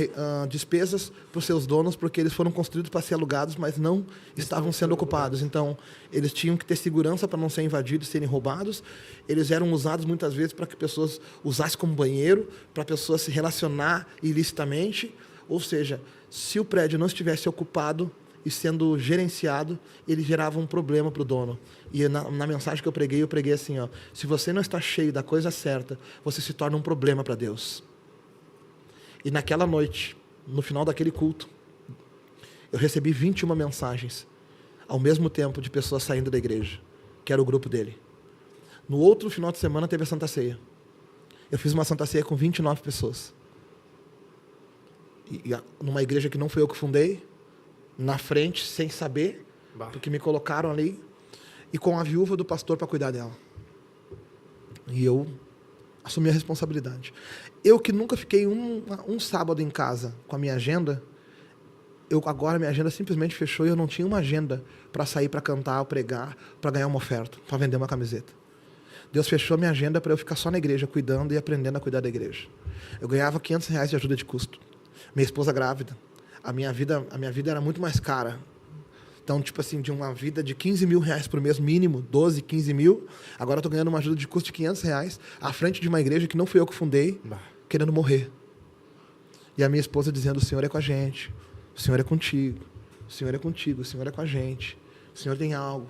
despesas para os seus donos, porque eles foram construídos para ser alugados, mas não estavam sendo ocupados. Então, eles tinham que ter segurança para não serem invadidos, serem roubados. Eles eram usados muitas vezes para que pessoas usassem como banheiro, para pessoas se relacionar ilicitamente. Ou seja, se o prédio não estivesse ocupado e sendo gerenciado, ele gerava um problema para o dono. E na mensagem que eu preguei assim, ó, se você não está cheio da coisa certa, você se torna um problema para Deus. E naquela noite, no final daquele culto, eu recebi 21 mensagens, ao mesmo tempo, de pessoas saindo da igreja, que era o grupo dele. No outro final de semana teve a Santa Ceia. Eu fiz uma Santa Ceia com 29 pessoas. E numa igreja que não foi eu que fundei, na frente, sem saber, porque me colocaram ali, e com a viúva do pastor para cuidar dela. E eu assumi a responsabilidade. Eu que nunca fiquei um sábado em casa com a minha agenda, agora minha agenda simplesmente fechou e eu não tinha uma agenda para sair, para cantar, pregar, para ganhar uma oferta, para vender uma camiseta. Deus fechou a minha agenda para eu ficar só na igreja, cuidando e aprendendo a cuidar da igreja. Eu ganhava R$500 de ajuda de custo. Minha esposa grávida. A minha vida era muito mais cara. Então, tipo assim, de uma vida de R$15 mil por mês mínimo, 12, 15 mil, agora eu estou ganhando uma ajuda de custo de R$500 à frente de uma igreja que não fui eu que fundei, querendo morrer. E a minha esposa dizendo, o Senhor é com a gente, o Senhor é contigo, o Senhor é contigo, o Senhor é com a gente, o Senhor tem algo.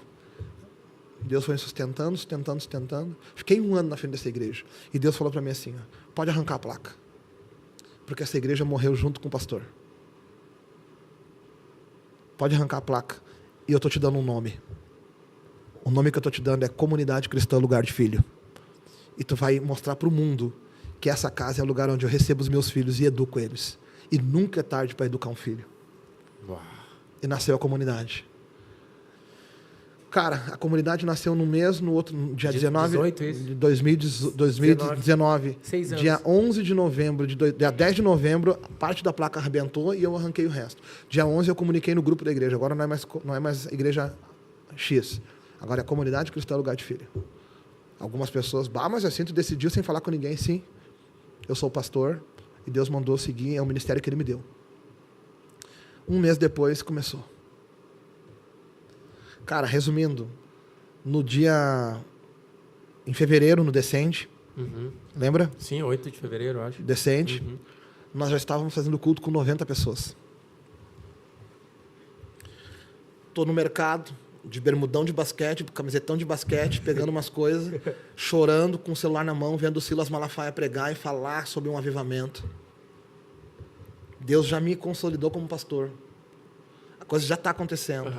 Deus foi me sustentando. Fiquei 1 ano na frente dessa igreja. E Deus falou para mim assim, ó, pode arrancar a placa, porque essa igreja morreu junto com o pastor. Pode arrancar a placa. E eu estou te dando um nome. O nome que eu estou te dando é Comunidade Cristã Lugar de Filho. E tu vai mostrar para o mundo que essa casa é o lugar onde eu recebo os meus filhos e educo eles. E nunca é tarde para educar um filho. Uau. E nasceu a comunidade. Cara, a comunidade nasceu num mês, no outro, no dia 19 de 2019. 6 anos. Dia 11 de novembro, dia 10 de novembro, parte da placa arrebentou e eu arranquei o resto. Dia 11 eu comuniquei no grupo da igreja. Agora não é mais igreja X. Agora é a Comunidade Cristã Lugar de Filho. Algumas pessoas, mas assim, tu decidiu sem falar com ninguém, sim. Eu sou o pastor e Deus mandou seguir, é o ministério que Ele me deu. 1 mês depois começou. Cara, resumindo, em fevereiro, no Descende, lembra? Sim, 8 de fevereiro, eu acho. Descende, nós já estávamos fazendo culto com 90 pessoas. Estou no mercado, de bermudão de basquete, camisetão de basquete, pegando umas coisas, chorando, com o celular na mão, vendo o Silas Malafaia pregar e falar sobre um avivamento. Deus já me consolidou como pastor. A coisa já está acontecendo.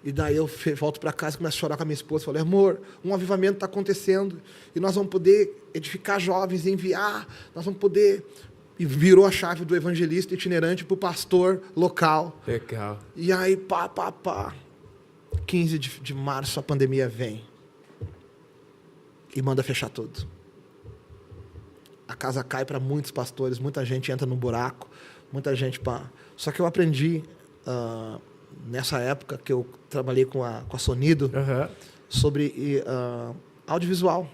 E daí eu volto para casa e começo a chorar com a minha esposa. Falei, amor, um avivamento está acontecendo e nós vamos poder edificar jovens, enviar, nós vamos poder... E virou a chave do evangelista itinerante para o pastor local. Legal. E aí, 15 de março, a pandemia vem e manda fechar tudo. A casa cai para muitos pastores, muita gente entra no buraco, muita gente... Só que eu aprendi... nessa época que eu trabalhei com a Sonido, sobre audiovisual.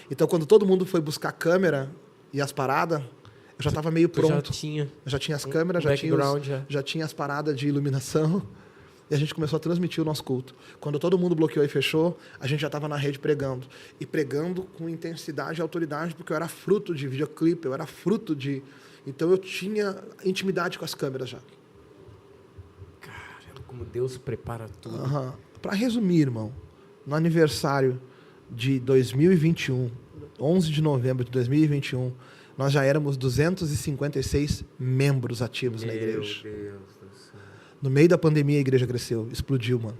Então, quando todo mundo foi buscar a câmera e as paradas, eu já estava meio pronto. Eu já tinha as câmeras, já tinha as paradas de iluminação, e a gente começou a transmitir o nosso culto. Quando todo mundo bloqueou e fechou, a gente já estava na rede pregando. E pregando com intensidade e autoridade, porque eu era fruto de videoclipe, eu era fruto de... Então, eu tinha intimidade com as câmeras já. Como Deus prepara tudo. Para resumir, irmão, no aniversário de 2021, 11 de novembro de 2021, nós já éramos 256 membros ativos na igreja. Meu Deus do céu. No meio da pandemia, a igreja cresceu, explodiu, mano.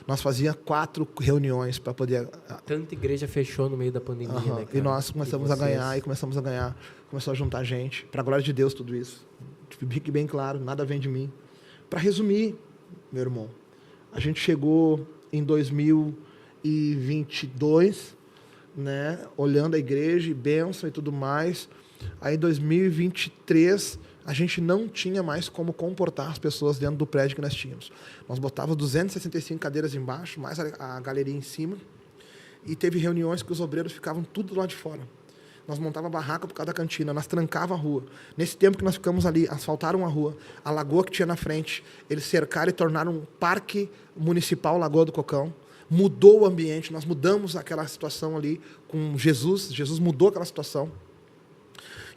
nós fazia 4 reuniões para poder... Tanta igreja fechou no meio da pandemia, né, cara? E nós começamos a ganhar, começou a juntar gente. Para a glória de Deus, tudo isso. Fique bem claro, nada vem de mim. Para resumir, meu irmão, a gente chegou em 2022, né, olhando a igreja e bênção e tudo mais. Aí em 2023, a gente não tinha mais como comportar as pessoas dentro do prédio que nós tínhamos. Nós botávamos 265 cadeiras embaixo, mais a galeria em cima, e teve reuniões que os obreiros ficavam tudo lá de fora. Nós montava barraca por causa da cantina, nós trancava a rua. Nesse tempo que nós ficamos ali, asfaltaram a rua, a lagoa que tinha na frente, eles cercaram e tornaram um parque municipal Lagoa do Cocão. Mudou o ambiente, nós mudamos aquela situação ali com Jesus. Jesus mudou aquela situação.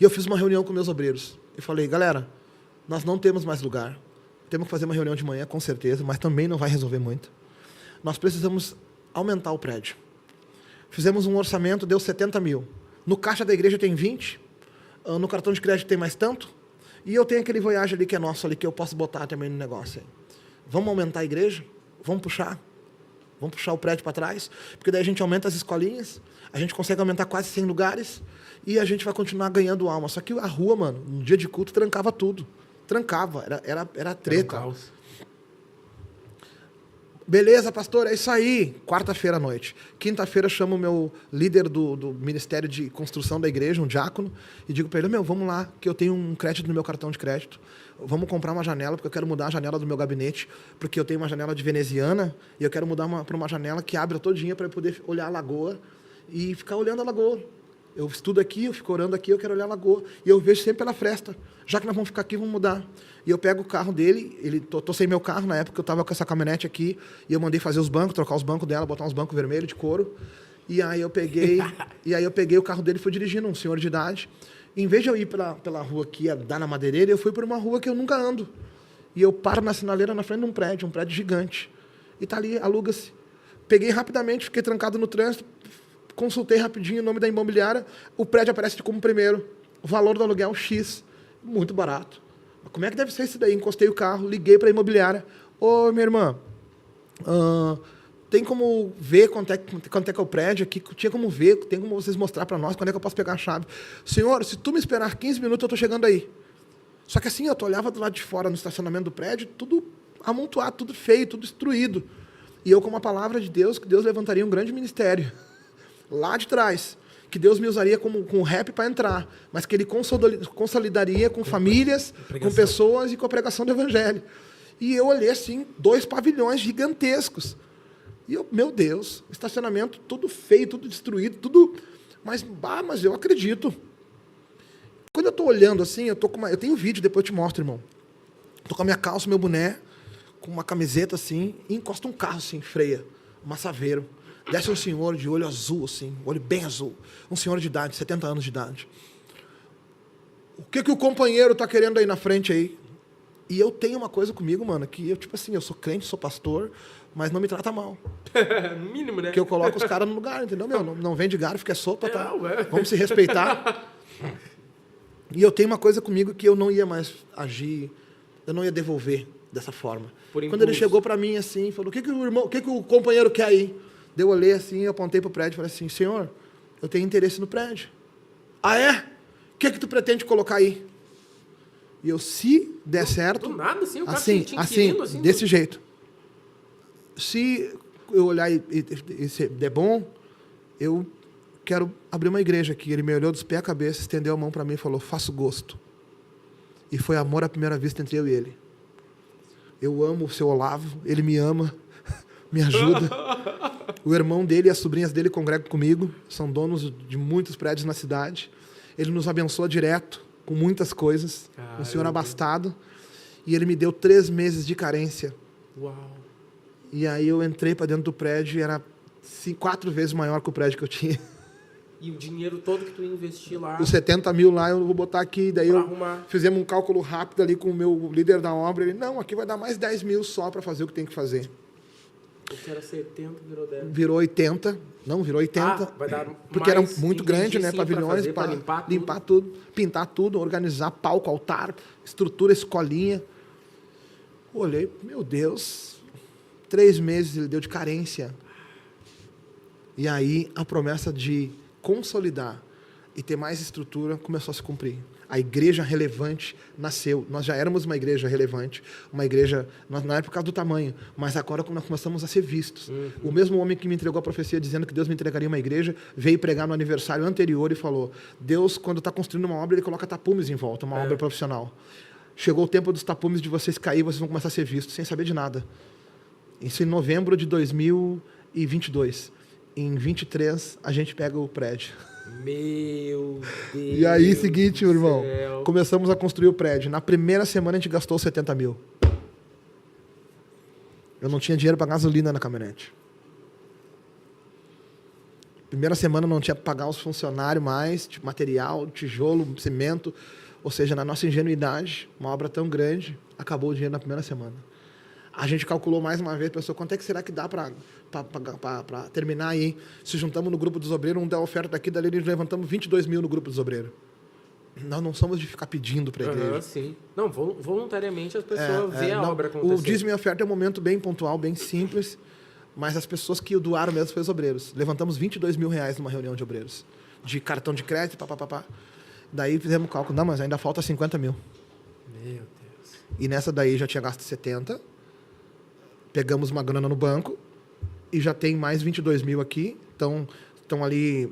E eu fiz uma reunião com meus obreiros. E falei, galera, nós não temos mais lugar. Temos que fazer uma reunião de manhã, com certeza, mas também não vai resolver muito. Nós precisamos aumentar o prédio. Fizemos um orçamento, deu 70 mil. No caixa da igreja tem 20, no cartão de crédito tem mais tanto, e eu tenho aquele Voyage ali que é nosso, ali, que eu posso botar também no negócio. Aí. Vamos aumentar a igreja? Vamos puxar o prédio para trás, porque daí a gente aumenta as escolinhas, a gente consegue aumentar quase 100 lugares, e a gente vai continuar ganhando alma. Só que a rua, mano, no dia de culto, trancava tudo. Trancava, era treta. Era um caos. Beleza, pastor, é isso aí. Quarta-feira à noite. Quinta-feira chamo o meu líder do Ministério de Construção da igreja, um diácono, e digo para ele, vamos lá, que eu tenho um crédito no meu cartão de crédito. Vamos comprar uma janela, porque eu quero mudar a janela do meu gabinete, porque eu tenho uma janela de veneziana, e eu quero mudar para uma janela que abre todinha para eu poder olhar a lagoa e ficar olhando a lagoa. Eu estudo aqui, eu fico orando aqui, eu quero olhar a lagoa. E eu vejo sempre pela fresta. Já que nós vamos ficar aqui, vamos mudar. E eu pego o carro dele, tô sem meu carro, na época eu estava com essa caminhonete aqui, e eu mandei fazer os bancos, trocar os bancos dela, botar uns bancos vermelhos de couro. E aí eu peguei o carro dele e fui dirigindo, um senhor de idade. E, em vez de eu ir pela rua que ia dar na Madeireira, eu fui por uma rua que eu nunca ando. E eu paro na sinaleira na frente de um prédio gigante. E tá ali, aluga-se. Peguei rapidamente, fiquei trancado no trânsito, consultei rapidinho o nome da imobiliária, o prédio aparece como primeiro, o valor do aluguel X, muito barato. Como é que deve ser isso daí? Encostei o carro, liguei para a imobiliária. Ô, minha irmã, tem como ver quanto é que é o prédio aqui? Tinha como ver, tem como vocês mostrar para nós quando é que eu posso pegar a chave? Senhor, se tu me esperar 15 minutos, eu estou chegando aí. Só que assim, eu olhava do lado de fora, no estacionamento do prédio, tudo amontoado, tudo feio, tudo destruído. E eu, com a palavra de Deus, que Deus levantaria um grande ministério lá de trás, que Deus me usaria com rap para entrar, mas que Ele consolidaria com famílias, com pessoas e com a pregação do Evangelho. E eu olhei assim, 2 pavilhões gigantescos. E eu, meu Deus, estacionamento tudo feio, tudo destruído, tudo... Mas eu acredito. Quando eu estou olhando assim, eu tenho vídeo, depois eu te mostro, irmão. Estou com a minha calça, meu boné, com uma camiseta assim, e encosta um carro assim, freia, um massaveiro. Desce um senhor de olho azul, assim, olho bem azul. Um senhor de idade, 70 anos de idade. O que o companheiro está querendo aí na frente aí? E eu tenho uma coisa comigo, mano, que eu, tipo assim, eu sou crente, sou pastor, mas não me trata mal. No mínimo, né? Porque eu coloco os caras no lugar, entendeu? Não vende garfo, que é sopa, tá? Vamos se respeitar. E eu tenho uma coisa comigo que eu não ia mais agir, eu não ia devolver dessa forma. Quando ele chegou para mim assim, falou, o que o companheiro quer aí? Eu olhei assim, eu apontei para o prédio e falei assim, senhor, eu tenho interesse no prédio. Ah, é? O que tu pretende colocar aí? E eu, se der certo... Do nada, assim, o cara assim, desse jeito. Se eu olhar e se der bom, eu quero abrir uma igreja aqui. Ele me olhou dos pés à cabeça, estendeu a mão para mim e falou, faço gosto. E foi amor à primeira vista entre eu e ele. Eu amo o seu Olavo, ele me ama, me ajuda. O irmão dele e as sobrinhas dele congregam comigo, são donos de muitos prédios na cidade. Ele nos abençoa direto, com muitas coisas. Um senhor abastado. E ele me deu 3 meses de carência. Uau! E aí eu entrei para dentro do prédio e era 4 vezes maior que o prédio que eu tinha. E o dinheiro todo que tu ia investir lá... Os 70 mil lá eu vou botar aqui. Daí fizemos um cálculo rápido ali com o meu líder da obra. Ele, não, aqui vai dar mais 10 mil só para fazer o que tem que fazer. O que era 70 virou 10. Virou 80. Não, virou 80. Vai dar porque era muito grande, né? Pavilhões, para limpar tudo, pintar tudo, organizar palco, altar, estrutura, escolinha. Olhei, meu Deus, 3 meses ele deu de carência. E aí a promessa de consolidar e ter mais estrutura começou a se cumprir. A igreja relevante nasceu. Nós já éramos uma igreja relevante, uma igreja, não é por causa do tamanho, mas agora nós começamos a ser vistos. O mesmo homem que me entregou a profecia dizendo que Deus me entregaria uma igreja, veio pregar no aniversário anterior e falou, Deus, quando está construindo uma obra, ele coloca tapumes em volta, uma obra profissional. Chegou o tempo dos tapumes de vocês cair, vocês vão começar a ser vistos, sem saber de nada. Isso em novembro de 2022. Em 23, a gente pega o prédio. Meu Deus. E aí, seguinte, meu irmão, céu. começamos a construir o prédio. Na primeira semana, a gente gastou 70 mil. Eu não tinha dinheiro para gasolina na caminhonete. Primeira semana, não tinha para pagar os funcionários mais, tipo, material, tijolo, cimento. Ou seja, na nossa ingenuidade, uma obra tão grande, acabou o dinheiro na primeira semana. A gente calculou mais uma vez, pensou, quanto é que será que dá para terminar aí? Se juntamos no grupo dos obreiros, um deu a oferta daqui, dali nós levantamos 22 mil no grupo dos obreiros. Nós não somos de ficar pedindo para a igreja. Sim. Não, voluntariamente as pessoas veem a obra acontecer. O dízimo e a oferta é um momento bem pontual, bem simples, mas as pessoas que o doaram mesmo foram os obreiros. Levantamos 22 mil reais numa reunião de obreiros, de cartão de crédito, papapá. Daí fizemos o cálculo, não, mas ainda falta 50 mil. Meu Deus. E nessa daí já tinha gasto 70, pegamos uma grana no banco e já tem mais 22 mil aqui. Então, estão ali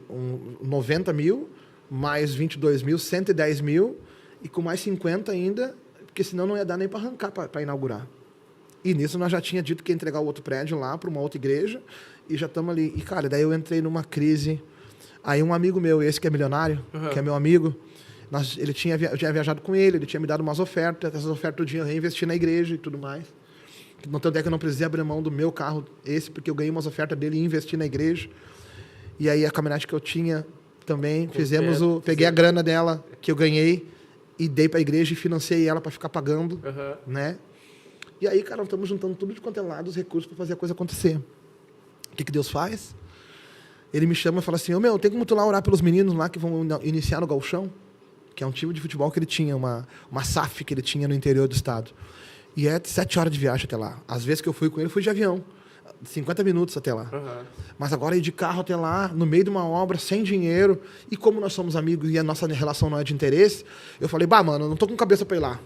90 mil, mais 22 mil, 110 mil, e com mais 50 ainda, porque senão não ia dar nem para arrancar, para inaugurar. E nisso nós já tinha dito que ia entregar o outro prédio lá para uma outra igreja, e já estamos ali. E, cara, daí eu entrei numa crise. Aí um amigo meu, esse que é milionário, que é meu amigo, eu tinha viajado com ele tinha me dado umas ofertas, essas ofertas eu tinha reinvesti na igreja e tudo mais. Não tem ideia que eu não precisei abrir mão do meu carro, porque eu ganhei umas ofertas dele e investi na igreja. E aí a caminhonete que eu tinha também, peguei a grana dela que eu ganhei e dei para a igreja e financei ela para ficar pagando, né? E aí, cara, estamos juntando tudo de quanto é lado, os recursos para fazer a coisa acontecer. O que Deus faz? Ele me chama e fala assim, tem como tu lá orar pelos meninos lá que vão iniciar no Gauchão? Que é um time de futebol que ele tinha, uma SAF que ele tinha no interior do estado. E é 7 horas de viagem até lá. Às vezes que eu fui com ele, fui de avião. 50 minutos até lá. Mas agora ir de carro até lá, no meio de uma obra, sem dinheiro. E como nós somos amigos e a nossa relação não é de interesse, eu falei, mano, eu não tô com cabeça pra ir lá.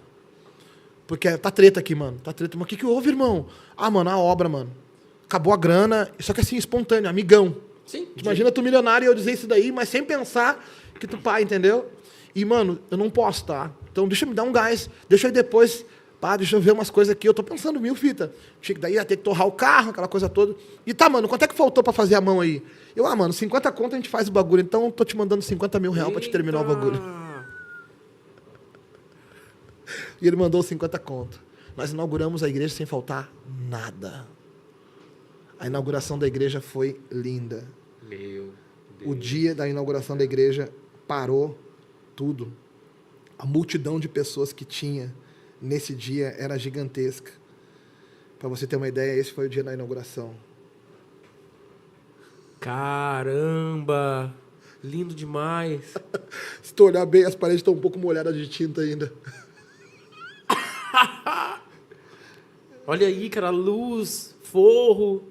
Porque tá treta aqui, mano. Tá treta. Mas o que houve, irmão? Mano, a obra, mano. Acabou a grana, só que assim, espontâneo, amigão. Sim. Imagina tu milionário e eu dizer isso daí, mas sem pensar que tu pai, entendeu? E, mano, eu não posso, tá? Então deixa eu me dar um gás. Deixa eu ir depois... deixa eu ver umas coisas aqui, eu tô pensando 1000 fitas. Daí ia ter que torrar o carro, aquela coisa toda. E mano, quanto é que faltou pra fazer a mão aí? Eu, mano, 50 conto a gente faz o bagulho, então eu tô te mandando 50 mil reais pra te terminar o bagulho. E ele mandou 50 conto. Nós inauguramos a igreja sem faltar nada. A inauguração da igreja foi linda. Meu Deus. O dia da inauguração da igreja parou tudo. A multidão de pessoas que tinha nesse dia era gigantesca. Para você ter uma ideia, esse foi o dia da inauguração. Caramba! Lindo demais. Se tu olhar bem, as paredes estão um pouco molhadas de tinta ainda. Olha aí, cara, luz, forro.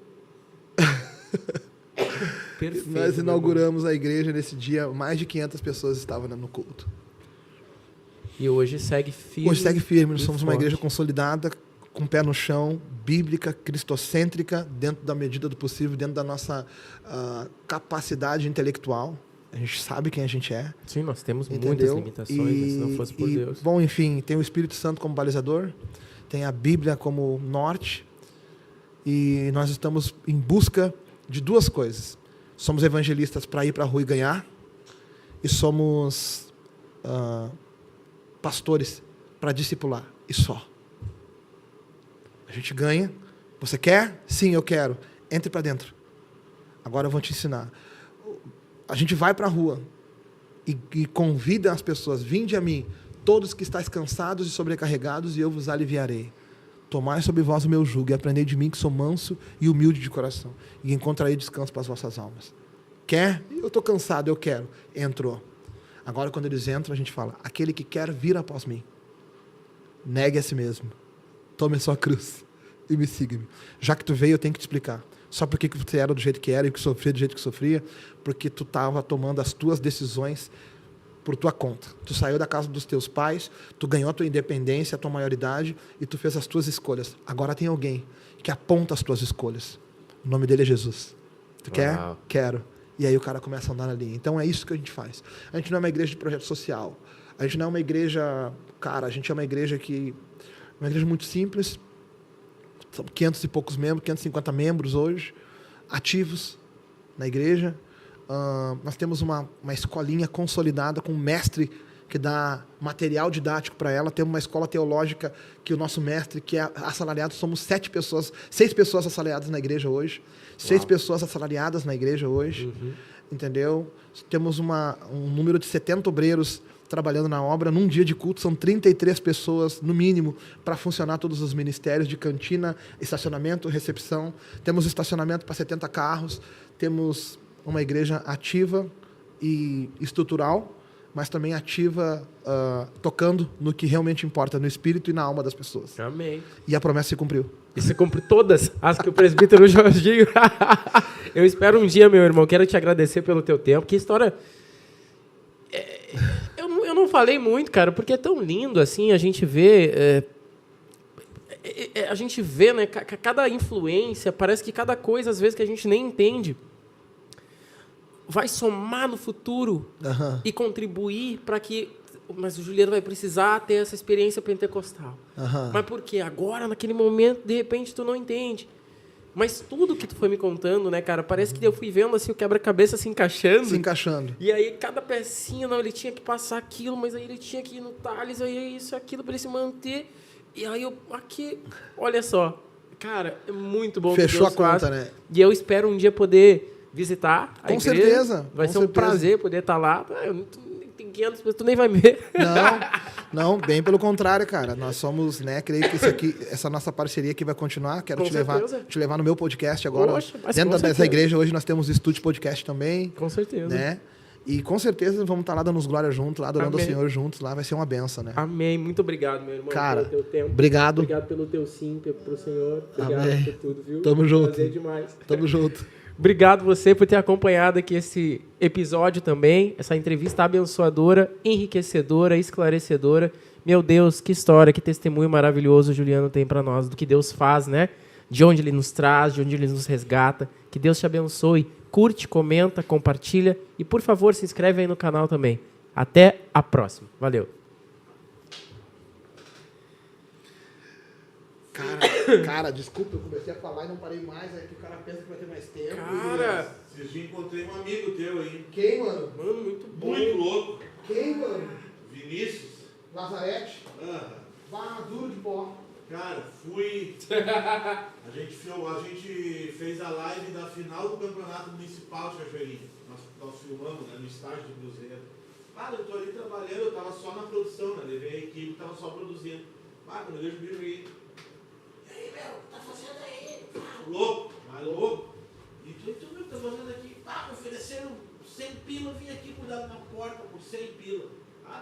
Perfeito. Nós inauguramos a igreja nesse dia, mais de 500 pessoas estavam no culto. E hoje segue firme. Hoje segue firme, nós somos forte. uma igreja consolidada, com o pé no chão, bíblica, cristocêntrica, dentro da medida do possível, dentro da nossa capacidade intelectual. A gente sabe quem a gente é. Sim, nós temos entendeu? muitas limitações, né, se não fosse por Deus. Bom, enfim, tem o Espírito Santo como balizador, tem a Bíblia como norte, e nós estamos em busca de 2 coisas. Somos evangelistas para ir para a rua e ganhar, e somos pastores para discipular, e só. A gente ganha. Você quer? Sim, eu quero. Entre para dentro. Agora eu vou te ensinar. A gente vai para a rua e convida as pessoas, vinde a mim, todos que estáis cansados e sobrecarregados, e eu vos aliviarei. Tomai sobre vós o meu jugo e aprendei de mim, que sou manso e humilde de coração, e encontrarei descanso para as vossas almas. Quer? Eu estou cansado, eu quero. Entrou. Agora, quando eles entram, a gente fala, aquele que quer vir após mim, negue a si mesmo, tome a sua cruz e me siga-me. Já que tu veio, eu tenho que te explicar. Só porque que você era do jeito que era e que sofria do jeito que sofria, porque tu estava tomando as tuas decisões por tua conta. Tu saiu da casa dos teus pais, tu ganhou a tua independência, a tua maioridade e tu fez as tuas escolhas. Agora tem alguém que aponta as tuas escolhas. O nome dele é Jesus. Tu quer? Quero. E aí o cara começa a andar na linha. Então é isso que a gente faz. A gente não é uma igreja de projeto social. A gente não é uma igreja... Cara, a gente é uma igreja muito simples. São 500 e poucos membros, 550 membros hoje, ativos na igreja. Nós temos uma escolinha consolidada com um mestre que dá material didático para ela. Temos uma escola teológica que o nosso mestre, que é assalariado, somos 6 pessoas assalariadas na igreja hoje. 6 pessoas assalariadas na igreja hoje. Entendeu? Temos um número de 70 obreiros trabalhando na obra. Num dia de culto, são 33 pessoas, no mínimo, para funcionar todos os ministérios de cantina, estacionamento, recepção. Temos estacionamento para 70 carros. Temos uma igreja ativa e estrutural, mas também ativa, tocando no que realmente importa, no espírito e na alma das pessoas. Amém. E a promessa se cumpriu. E se cumpre todas as que o presbítero Jorginho... Eu espero um dia, meu irmão, quero te agradecer pelo teu tempo. Que história... Eu não falei muito, cara, porque é tão lindo, assim, a gente vê... A gente vê, né, cada influência, parece que cada coisa, às vezes, que a gente nem entende, vai somar no futuro e contribuir para que... Mas o Juliano vai precisar ter essa experiência pentecostal. Mas por quê? Agora, naquele momento, de repente, tu não entende. Mas tudo que tu foi me contando, né, cara, parece que eu fui vendo assim, o quebra-cabeça se encaixando. Se encaixando. E aí, cada pecinha, não, ele tinha que passar aquilo, mas aí ele tinha que ir no Thales, aí isso, aquilo, para ele se manter. E aí, aqui, olha só. Cara, é muito bom. Fechou a conta, né? E eu espero um dia poder visitar a igreja. Com certeza. Vai ser um prazer poder estar lá. Tem 500 pessoas, tu nem vai me ver. Não, bem pelo contrário, cara. Nós somos, né, creio que essa nossa parceria aqui vai continuar. Quero te levar no meu podcast agora. Poxa, dentro dessa igreja, hoje nós temos estúdio podcast também. Com certeza. Né? E com certeza vamos estar lá dando os glórias juntos, lá adorando o Senhor juntos. Lá vai ser uma benção, né? Amém. Muito obrigado, meu irmão, cara, pelo teu tempo. Obrigado. Obrigado pelo teu sim, pro Senhor. Obrigado Amém. por tudo, viu? Tamo junto. Prazer demais. Tamo junto. Obrigado você por ter acompanhado aqui esse episódio também, essa entrevista abençoadora, enriquecedora, esclarecedora. Meu Deus, que história, que testemunho maravilhoso o Juliano tem para nós, do que Deus faz, né? De onde Ele nos traz, de onde Ele nos resgata. Que Deus te abençoe. Curte, comenta, compartilha e, por favor, se inscreve aí no canal também. Até a próxima. Valeu. Cara, desculpa, eu comecei a falar e não parei mais, aí que o cara pensa que vai ter mais tempo. Cara! Esses dias encontrei um amigo teu aí. Quem, mano? Mano, muito bom. Muito louco. Quem, mano? Vinícius. Lazarete? Vá duro de pó. Cara, a gente fez a live da final do Campeonato Municipal de Cachoeirinha. Nós filmamos, né, no estádio do Cruzeiro. Cara, eu tô ali trabalhando, eu tava só na produção, né? Levei a equipe, tava só produzindo. Quando eu vejo o bicho aí. E aí, meu, o que tá fazendo aí? Louco, mas louco. E tu meu, o que tá fazendo aqui? Me ofereceram 100 pila, eu vim aqui cuidar da porta por 100 pila.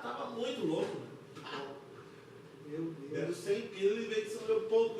Tava muito louco,